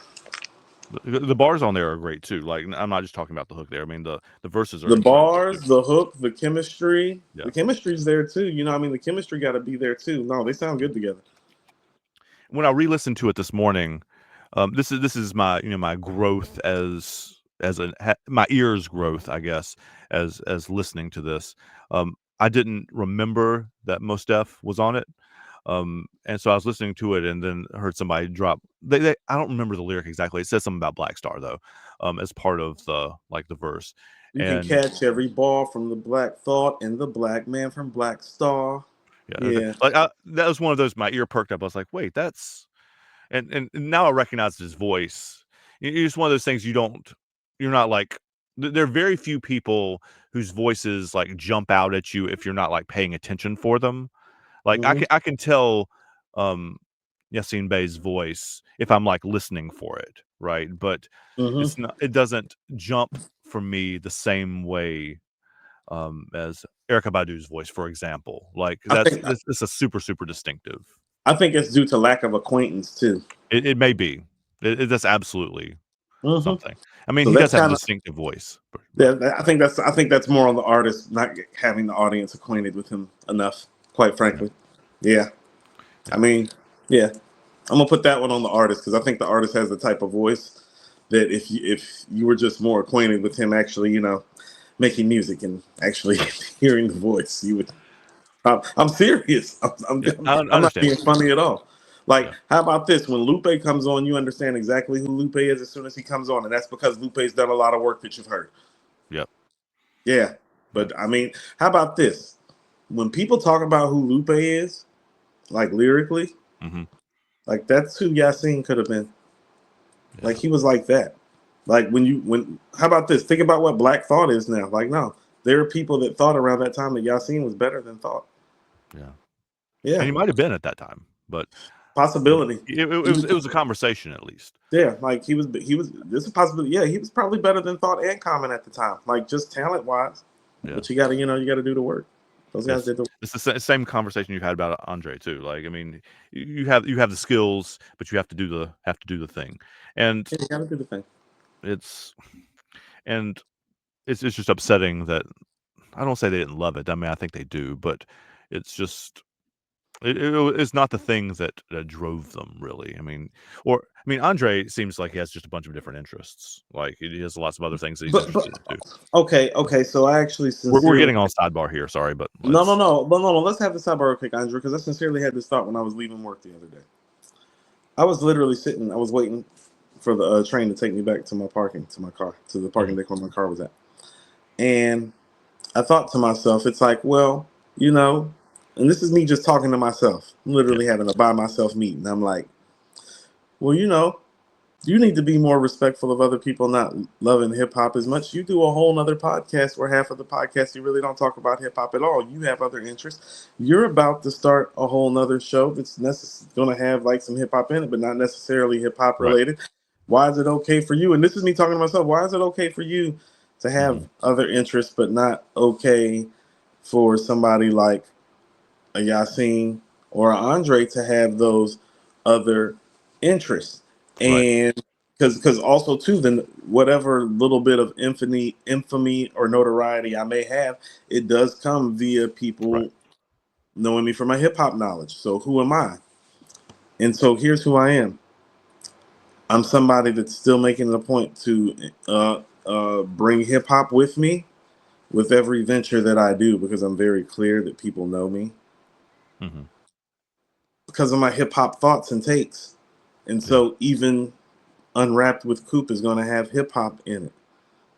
The bars on there are great too. Like I'm not just talking about the hook there. I mean the verses are the incredible bars, too. the hook, the chemistry. Yeah. The chemistry's there too. The chemistry got to be there too. No, they sound good together. When I re-listened to it this morning, this is my my growth my ears growth, I guess, as listening to this. I didn't remember that Mos Def was on it. And so I was listening to it and then heard somebody drop. I don't remember the lyric exactly. It says something about Black Star though, as part of the verse. You can catch every ball from the Black Thought and the black man from Black Star. Yeah. Like that was one of those. My ear perked up. I was like, wait, that's and now I recognize his voice. It's just one of those things you're not like. There are very few people whose voices like jump out at you if you're not like paying attention for them. Like I can tell Yassine Bey's voice if I'm like listening for it, right? But it doesn't jump for me the same way as Erykah Badu's voice, for example. Like it's a super distinctive. I think it's due to lack of acquaintance too. It may be. That's absolutely something. I mean, So he does have a distinctive voice. Yeah, I think that's more on the artist not having the audience acquainted with him enough. Quite frankly, yeah. I mean, yeah. I'm gonna put that one on the artist because I think the artist has the type of voice that if you were just more acquainted with him, actually, making music and actually hearing the voice, you would. I'm serious. I'm not being funny at all. Like, how about this? When Lupe comes on, you understand exactly who Lupe is as soon as he comes on, and that's because Lupe's done a lot of work that you've heard. Yep. Yeah, but I mean, how about this? When people talk about who Lupe is, like lyrically, like that's who Yassine could have been. Yeah. Like he was like that. Like how about this? Think about what Black Thought is now. Like, no, there are people that thought around that time that Yassine was better than Thought. Yeah. Yeah. And he might have been at that time, but possibility. It was a conversation at least. Yeah, like he was. This is a possibility. Yeah, he was probably better than Thought and Common at the time. Like just talent wise. Yeah. But you gotta do the work. Those guys did the work. It's the same conversation you had about Andre too. Like, I mean, you have the skills, but you have to do the thing. And you gotta do the thing. It's just upsetting that I don't say they didn't love it. I mean, I think they do, but it's just it's not the thing that drove them really. I mean, Andre seems like he has just a bunch of different interests. Like he has lots of other things that he's interested in too. Okay. So I actually we're getting on sidebar here. Sorry, but no. Let's have the sidebar real quick, Andrew, because I sincerely had this thought when I was leaving work the other day. I was literally sitting. I was waiting for the train to take me back to my car, to the parking deck where my car was at, and I thought to myself, it's like, well, and this is me just talking to myself, literally having a by myself meeting. I'm like, well, you need to be more respectful of other people not loving hip hop as much. You do a whole nother podcast where half of the podcast you really don't talk about hip hop at all. You have other interests. You're about to start a whole nother show that's going to have like some hip hop in it, but not necessarily hip hop related. Right. Why is it okay for you? And this is me talking to myself. Why is it okay for you to have other interests, but not okay for somebody like a Yassine or an Andre to have those other interests? And because also too, then whatever little bit of infamy or notoriety I may have, it does come via people knowing me for my hip hop knowledge. So who am I? And so here's who I am. I'm somebody that's still making it a point to bring hip hop with me with every venture that I do, because I'm very clear that people know me because of my hip hop thoughts and takes. And so even Unwrapped with Coop is going to have hip hop in it.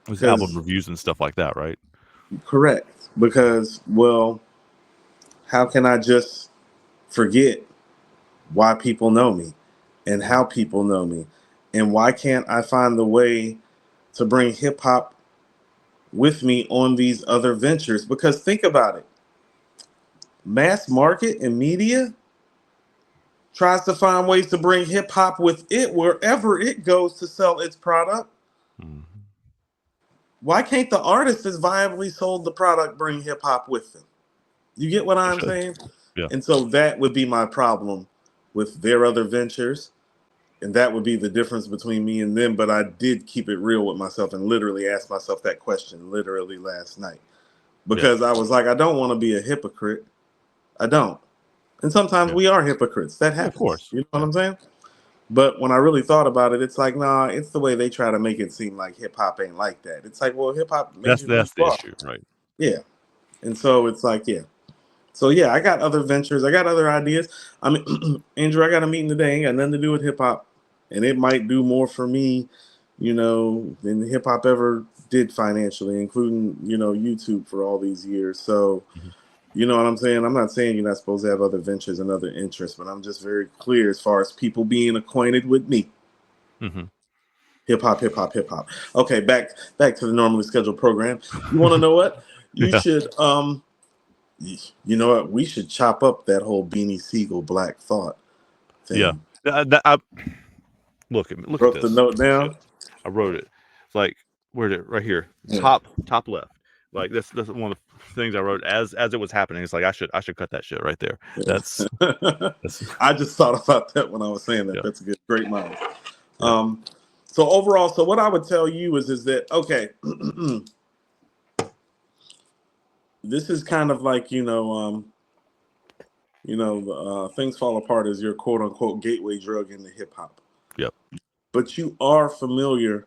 There's album reviews and stuff like that, right? Correct. Because, well, how can I just forget why people know me and how people know me? And why can't I find the way to bring hip hop with me on these other ventures. Because think about it, mass market and media tries to find ways to bring hip hop with it wherever it goes to sell its product. Mm-hmm. Why can't the artist that's viably sold the product bring hip hop with them? You get what I'm saying? Yeah. And so that would be my problem with their other ventures. And that would be the difference between me and them. But I did keep it real with myself and literally asked myself that question literally last night. Because I was like, I don't want to be a hypocrite. I don't. And sometimes we are hypocrites. That happens. Of course. You know what I'm saying? But when I really thought about it, it's like, nah, it's the way they try to make it seem like hip hop ain't like that. It's like, well, hip hop made That's you who the you are. issue, right? Yeah. And so it's like, yeah. So yeah, I got other ventures. I got other ideas. I mean, Andrew, I got a meeting today. Ain't got nothing to do with hip hop, and it might do more for me, than hip hop ever did financially, including YouTube for all these years. So, you know what I'm saying? I'm not saying you're not supposed to have other ventures and other interests, but I'm just very clear as far as people being acquainted with me. Mm-hmm. Hip hop, hip hop, hip hop. Okay, back to the normally scheduled program. You want to know what? You should you know what? We should chop up that whole Beanie Siegel Black Thought thing. Yeah. Look at Wrote this. the note down. I wrote it. It's like, where'd it? Right here, Yeah. top left. Like that's one of the things I wrote as it was happening. It's like I should cut that shit right there. That's I just thought about that when I was saying that. Yeah. That's a great mind. Yeah. So overall, so what I would tell you is that okay, this is kind of like Things Fall Apart is your quote unquote gateway drug into hip hop. Yep. But you are familiar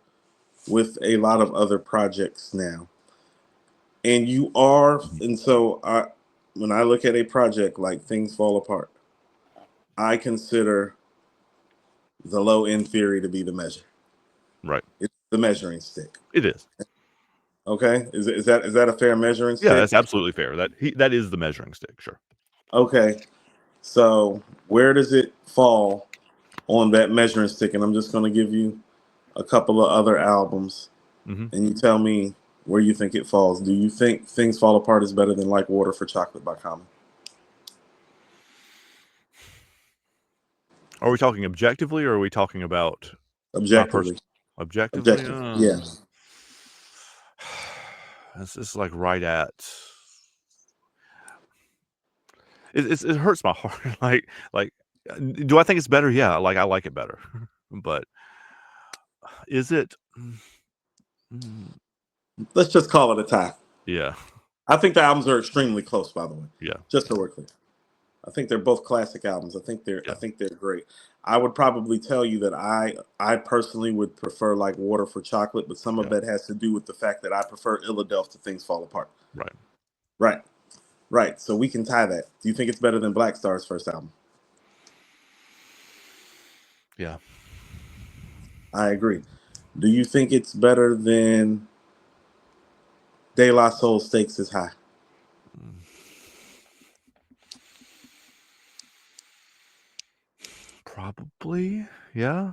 with a lot of other projects now. And so when I look at a project like Things Fall Apart, I consider the low end theory to be the measure. Right. It's the measuring stick. It is. Okay. Is that a fair measuring stick? Yeah, that's absolutely fair. That is the measuring stick, sure. Okay. So where does it fall on that measuring stick? And I'm just going to give you a couple of other albums, and you tell me where you think it falls. Do you think Things Fall Apart is better than Like Water for Chocolate by Common? Are we talking objectively, or are we talking about Objectively? Objectively? Yeah. This is like right at. It hurts my heart. like, do I think it's better? Yeah, like I like it better, but is it? Let's just call it a tie. Yeah. I think the albums are extremely close, by the way. Yeah. Just so we're clear. I think they're both classic albums. I think they're great. I would probably tell you that I personally would prefer Like Water for Chocolate, but some of that has to do with the fact that I prefer Illadelph to Things Fall Apart. Right. So we can tie that. Do you think it's better than Black Star's first album? Yeah. I agree. Do you think it's better than De La Soul Stakes is High? Probably, yeah.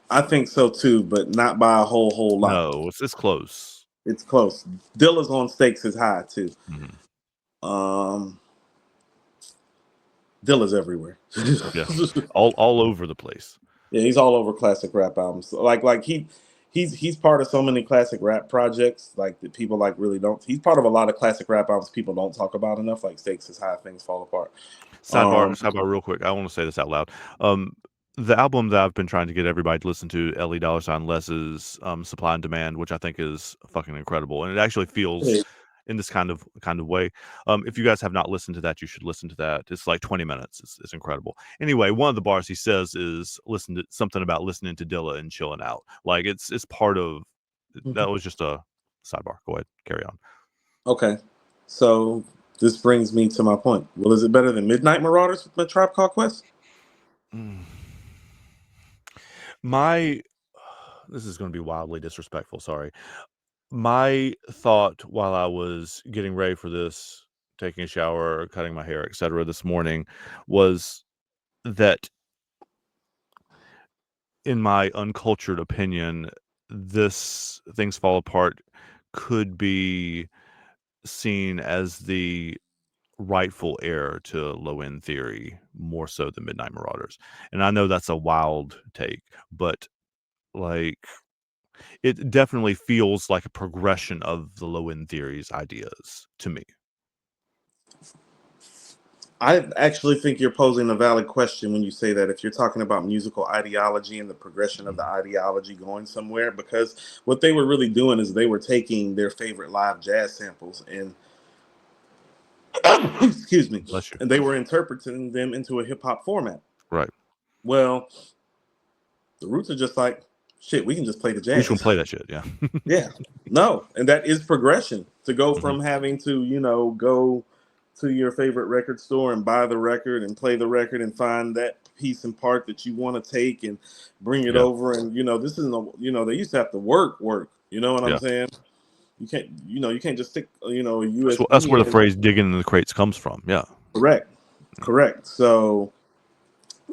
I think so too, but not by a whole lot. No, it's close. It's close. Dilla's on Stakes is High too. Dilla's everywhere. Yeah. all over the place. Yeah, he's all over classic rap albums. Like he's part of so many classic rap projects like that people like really don't. He's part of a lot of classic rap albums people don't talk about enough, like Stakes is High, Things Fall Apart. Sidebar real quick. I want to say this out loud. The album that I've been trying to get everybody to listen to, Ellie $Less's Supply and Demand, which I think is fucking incredible, and it actually feels in this kind of way. If you guys have not listened to that, you should listen to that. It's like 20 minutes. It's incredible. Anyway, one of the bars he says is listen to something about listening to Dilla and chilling out. Like it's part of that. Was just a sidebar. Go ahead, carry on. Okay, so this brings me to my point. Well, is it better than Midnight Marauders with my Tribe Called Quest? This is going to be wildly disrespectful. Sorry. My thought while I was getting ready for this, taking a shower, cutting my hair, etc., this morning, was that, in my uncultured opinion, this Things Fall Apart could be seen as the rightful heir to Low End Theory more so than Midnight Marauders. And I know that's a wild take, but like it definitely feels like a progression of the Low End Theory's ideas to me. I actually think you're posing a valid question when you say that, if you're talking about musical ideology and the progression of the ideology going somewhere, because what they were really doing is they were taking their favorite live jazz samples and excuse me, Bless you. and they were interpreting them into a hip hop format. Right. Well, the Roots are just like, shit, we can just play the jazz. We just gonna play that shit, yeah. Yeah. No, and that is progression, to go from having to, go to your favorite record store and buy the record and play the record and find that piece and part that you want to take and bring it over. And this isn't they used to have to work. You know what I'm saying? You can't just stick a USB. That's where the phrase "digging in the crates" comes from. Yeah. Correct. So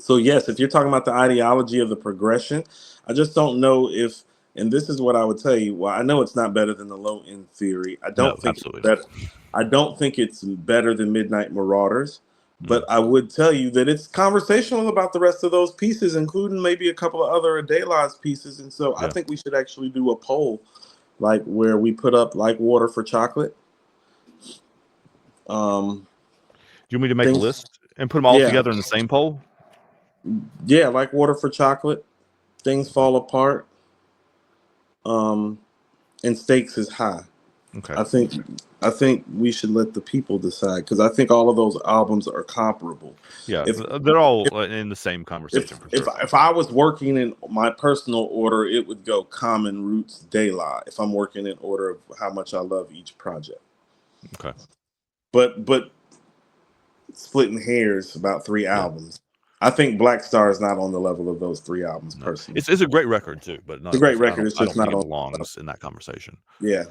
yes, if you're talking about the ideology of the progression, I just don't know if, and this is what I would tell you. Well, I know it's not better than the Low End Theory. I don't think it's better. I don't think it's better than Midnight Marauders, but I would tell you that it's conversational about the rest of those pieces, including maybe a couple of other De La's pieces. And so I think we should actually do a poll, like where we put up Like Water for Chocolate. Do you want me to make a list and put them all together in the same poll? Yeah, Like Water for Chocolate, Things Fall Apart, and Stakes is High. Okay. I think we should let the people decide, because I think all of those albums are comparable. Yeah, they're all in the same conversation. If I was working in my personal order, it would go Common, Roots, De La, if I'm working in order of how much I love each project. Okay. But splitting hairs about 3 albums. I think Black Star is not on the level of those 3 albums, personally. It's a great record too, but not, it's a great record. It's just not on, belongs in that conversation. Yeah,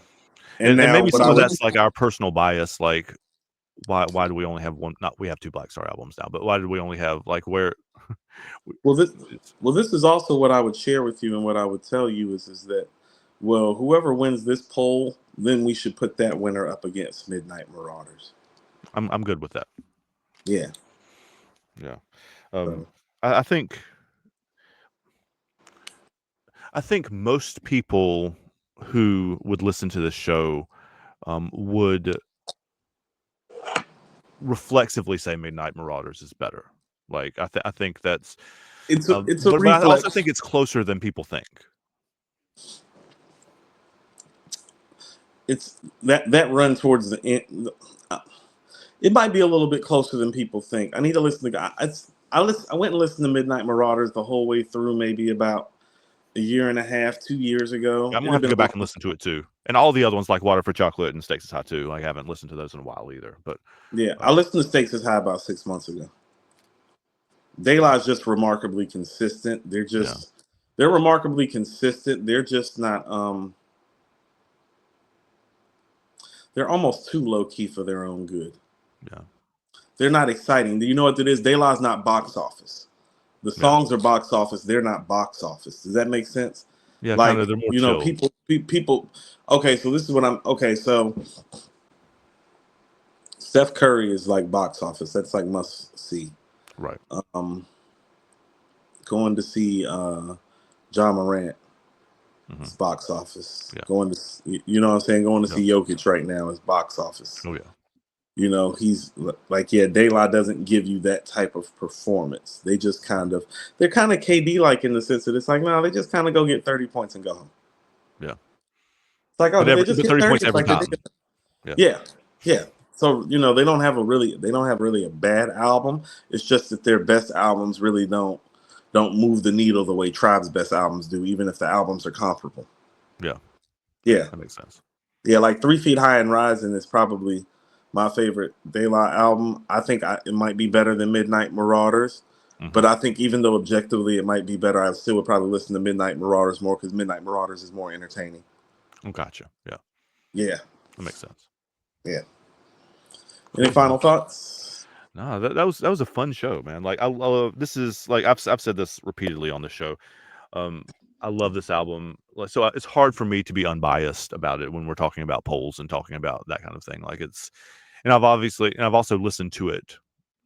and maybe some of that's like our personal bias. Like, why do we only have one? Not we have 2 Black Star albums now, but why did we only have like where? This is also what I would share with you, and what I would tell you is that, well, whoever wins this poll, then we should put that winner up against Midnight Marauders. I'm good with that. Yeah. I think most people who would listen to this show would reflexively say Midnight Marauders is better. Like I think that's it's a but reflex. I also think it's closer than people think. It's that run towards the end. It might be a little bit closer than people think. I need to listen to. I went and listened to Midnight Marauders the whole way through, maybe about a year and a half, 2 years ago. I'm gonna have to go back and listen to it too, and all the other ones like Water for Chocolate and Stakes is High too. Like, I haven't listened to those in a while either. But yeah, I listened to Stakes is High about 6 months ago. De La is just remarkably consistent. They're remarkably consistent. They're just not. They're almost too low key for their own good. Yeah, they're not exciting. Do you know what it is? De La's not box office. The songs are box office. They're not box office. Does that make sense? Yeah, like, they're more chill. People. Okay, so this is what I'm. Okay, so Steph Curry is like box office. That's like must see. Right. Going to see John Morant. It's box office. Yeah. Going to, you know what I'm saying? Going to see Jokic right now is box office. Oh yeah. You know, he's like, De La doesn't give you that type of performance. They just they're kind of KD-like in the sense that it's like, no, they just kind of go get 30 points and go home. Yeah. It's like, they just get 30 points every time. Yeah. So, they don't have really a bad album. It's just that their best albums really don't move the needle the way Tribe's best albums do, even if the albums are comparable. Yeah. Yeah. That makes sense. Yeah, like 3 Feet High and Rising is probably my favorite De La album. I think it might be better than Midnight Marauders, but I think even though objectively it might be better, I still would probably listen to Midnight Marauders more, because Midnight Marauders is more entertaining. Oh, gotcha. Yeah. Yeah. That makes sense. Yeah. Any final thoughts? No, that was a fun show, man. Like, this is like I've said this repeatedly on the show. I love this album. So it's hard for me to be unbiased about it when we're talking about polls and talking about that kind of thing. Like and I've also listened to it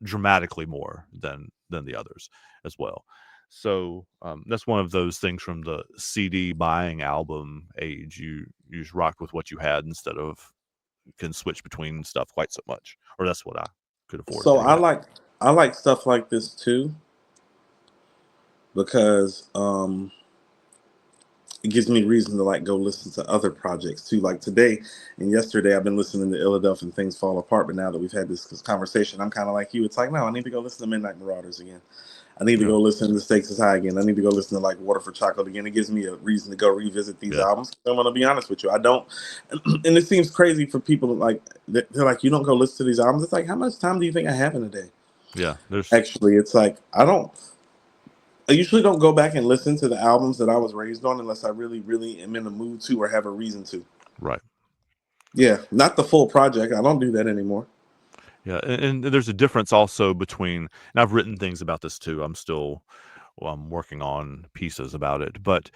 dramatically more than the others as well. So that's one of those things from the CD buying album age. You just rocked with what you had instead of can switch between stuff quite so much, or that's what I could afford So anyway. I like stuff like this too, because it gives me reason to like go listen to other projects too. Like today and yesterday, I've been listening to Philadelphia and Things Fall Apart. But now that we've had this conversation, I'm kind of like you. It's like, no, I need to go listen to Midnight Marauders again. I need to go listen to The Stakes is High again. I need to go listen to like Water for Chocolate again. It gives me a reason to go revisit these albums. I'm going to be honest with you. I don't, and it seems crazy for people like they're like, you don't go listen to these albums. It's like, how much time do you think I have in a day? Yeah, Actually, it's like I usually don't go back and listen to the albums that I was raised on unless I really, really am in the mood to or have a reason to. Right. Yeah, not the full project. I don't do that anymore. Yeah, and there's a difference also between, and I've written things about this too. I'm working on pieces about it, but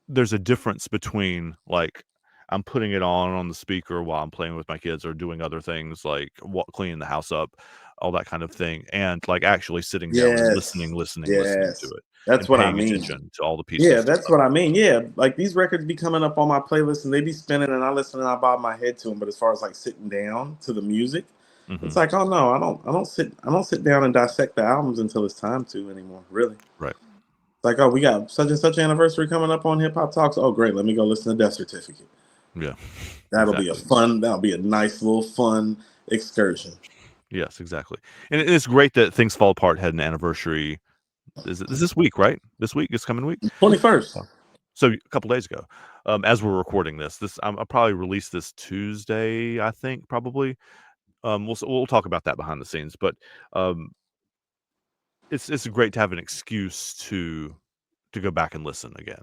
there's a difference between like I'm putting it on the speaker while I'm playing with my kids or doing other things like cleaning the house up, all that kind of thing, and like actually sitting down and listening to it That's and what I paying mean. attention to all the Yeah, pieces. that's what I mean. Yeah, like these records be coming up on my playlist and they be spinning and I listen and I bob my head to them. But as far as like sitting down to the music, it's like, oh no, I don't sit down and dissect the albums until it's time to anymore. Really, Right? It's like, oh, we got such and such anniversary coming up on Hip Hop Talks. Oh, great, let me go listen to Death Certificate. Yeah, That'll be that'll be a nice little fun excursion. Yes, exactly. And it's great that Things Fall Apart had an anniversary. Is this week, right? This week, this coming week? 21st. So a couple days ago, as we're recording this, I'll probably release this Tuesday, I think, probably. We'll talk about that behind the scenes, but it's great to have an excuse to go back and listen again.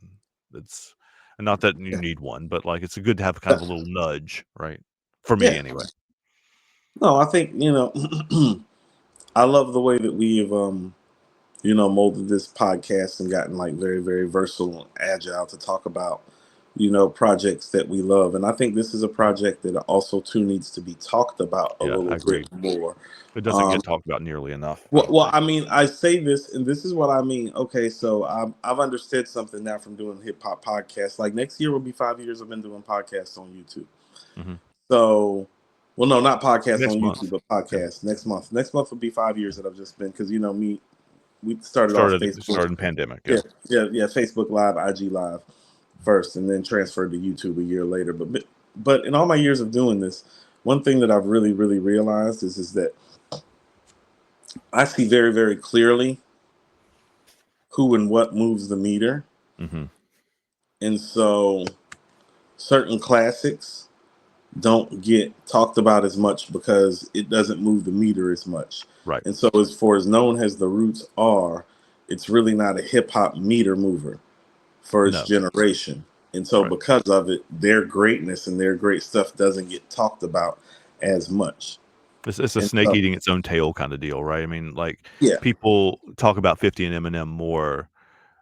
It's and not that you need one, but like it's good to have kind of a little nudge, right? For me, anyway. No, I think I love the way that we've molded this podcast and gotten like very, very versatile and agile to talk about projects that we love. And I think this is a project that also too needs to be talked about a little bit more. It doesn't get talked about nearly enough. Well, I mean, I say this, and this is what I mean. Okay, so I've understood something now from doing hip hop podcasts. Like next year will be 5 years I've been doing podcasts on YouTube. Mm-hmm. So, well, no, not podcasts next on month. YouTube, but podcasts next month. Next month will be 5 years that I've just been because we started off Facebook. Started in pandemic. Yeah. Facebook Live, IG Live first, and then transferred to YouTube a year later. But in all my years of doing this, one thing that I've really, really realized is that I see very, very clearly who and what moves the meter. Mm-hmm. And so certain classics don't get talked about as much because it doesn't move the meter as much. Right. And so as far as known as the Roots are, it's really not a hip hop meter mover for its generation. And so because of it, their greatness and their great stuff doesn't get talked about as much. It's a snake eating its own tail kind of deal, right? I mean, like people talk about 50 and Eminem more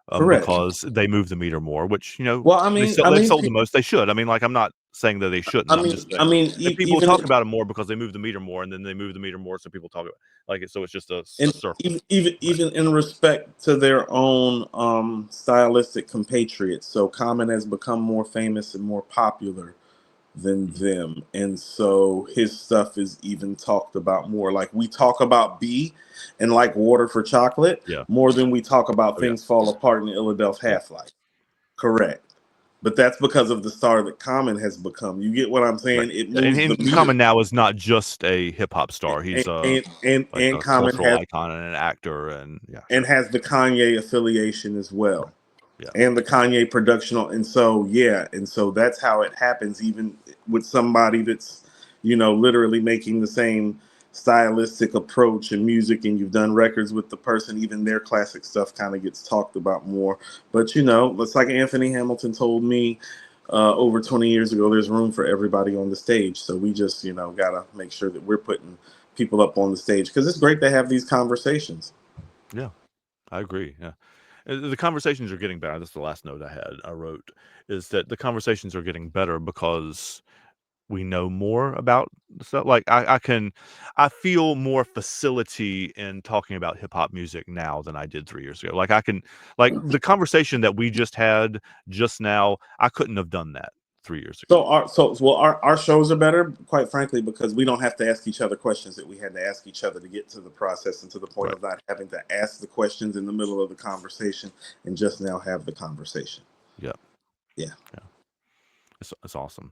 because they move the meter more, which well, I mean, they've sold the most. They should. I mean, like I'm not saying that they shouldn't. I'm just saying people talk about it more because they move the meter more, and then they move the meter more, so people talk about like it. So it's just a circle. Even in respect to their own stylistic compatriots. So Common has become more famous and more popular than them, and so his stuff is even talked about more. Like we talk about B and like Water for Chocolate more than we talk about Things Fall Apart in Philadelphia Half-Life. Correct. But that's because of the star that Common has become. You get what I'm saying? Right. It moves and Common now is not just a hip hop star. He's a cultural icon and an actor, and has the Kanye affiliation as well. Right. Yeah. And the Kanye production, and so that's how it happens. Even with somebody that's literally making the same stylistic approach and music, and you've done records with the person, even their classic stuff kind of gets talked about more. But it's like Anthony Hamilton told me over 20 years ago, there's room for everybody on the stage. So we just gotta make sure that we're putting people up on the stage because it's great to have these conversations. Yeah, I agree. Yeah. The conversations are getting better. That's the last note I wrote, is that the conversations are getting better because we know more about stuff. Like I feel more facility in talking about hip hop music now than I did 3 years ago. Like the conversation that we just had just now, I couldn't have done that 3 years ago. So our shows are better, quite frankly, because we don't have to ask each other questions that we had to ask each other to get to the process and to the point of not having to ask the questions in the middle of the conversation and just now have the conversation. Yeah. Yeah. It's awesome.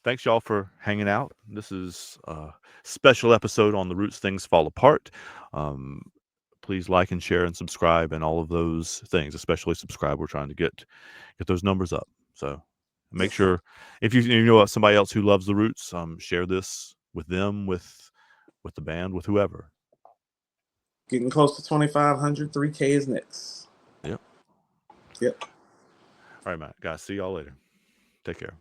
Thanks y'all for hanging out. This is a special episode on The Roots Things Fall Apart. Please like and share and subscribe and all of those things, especially subscribe. We're trying to get those numbers up. So make sure if you know somebody else who loves The Roots, share this with them, with the band, with whoever. Getting close to 2,500. 3K is next. Yep. Yep. All right, Matt. Guys, see y'all later. Take care.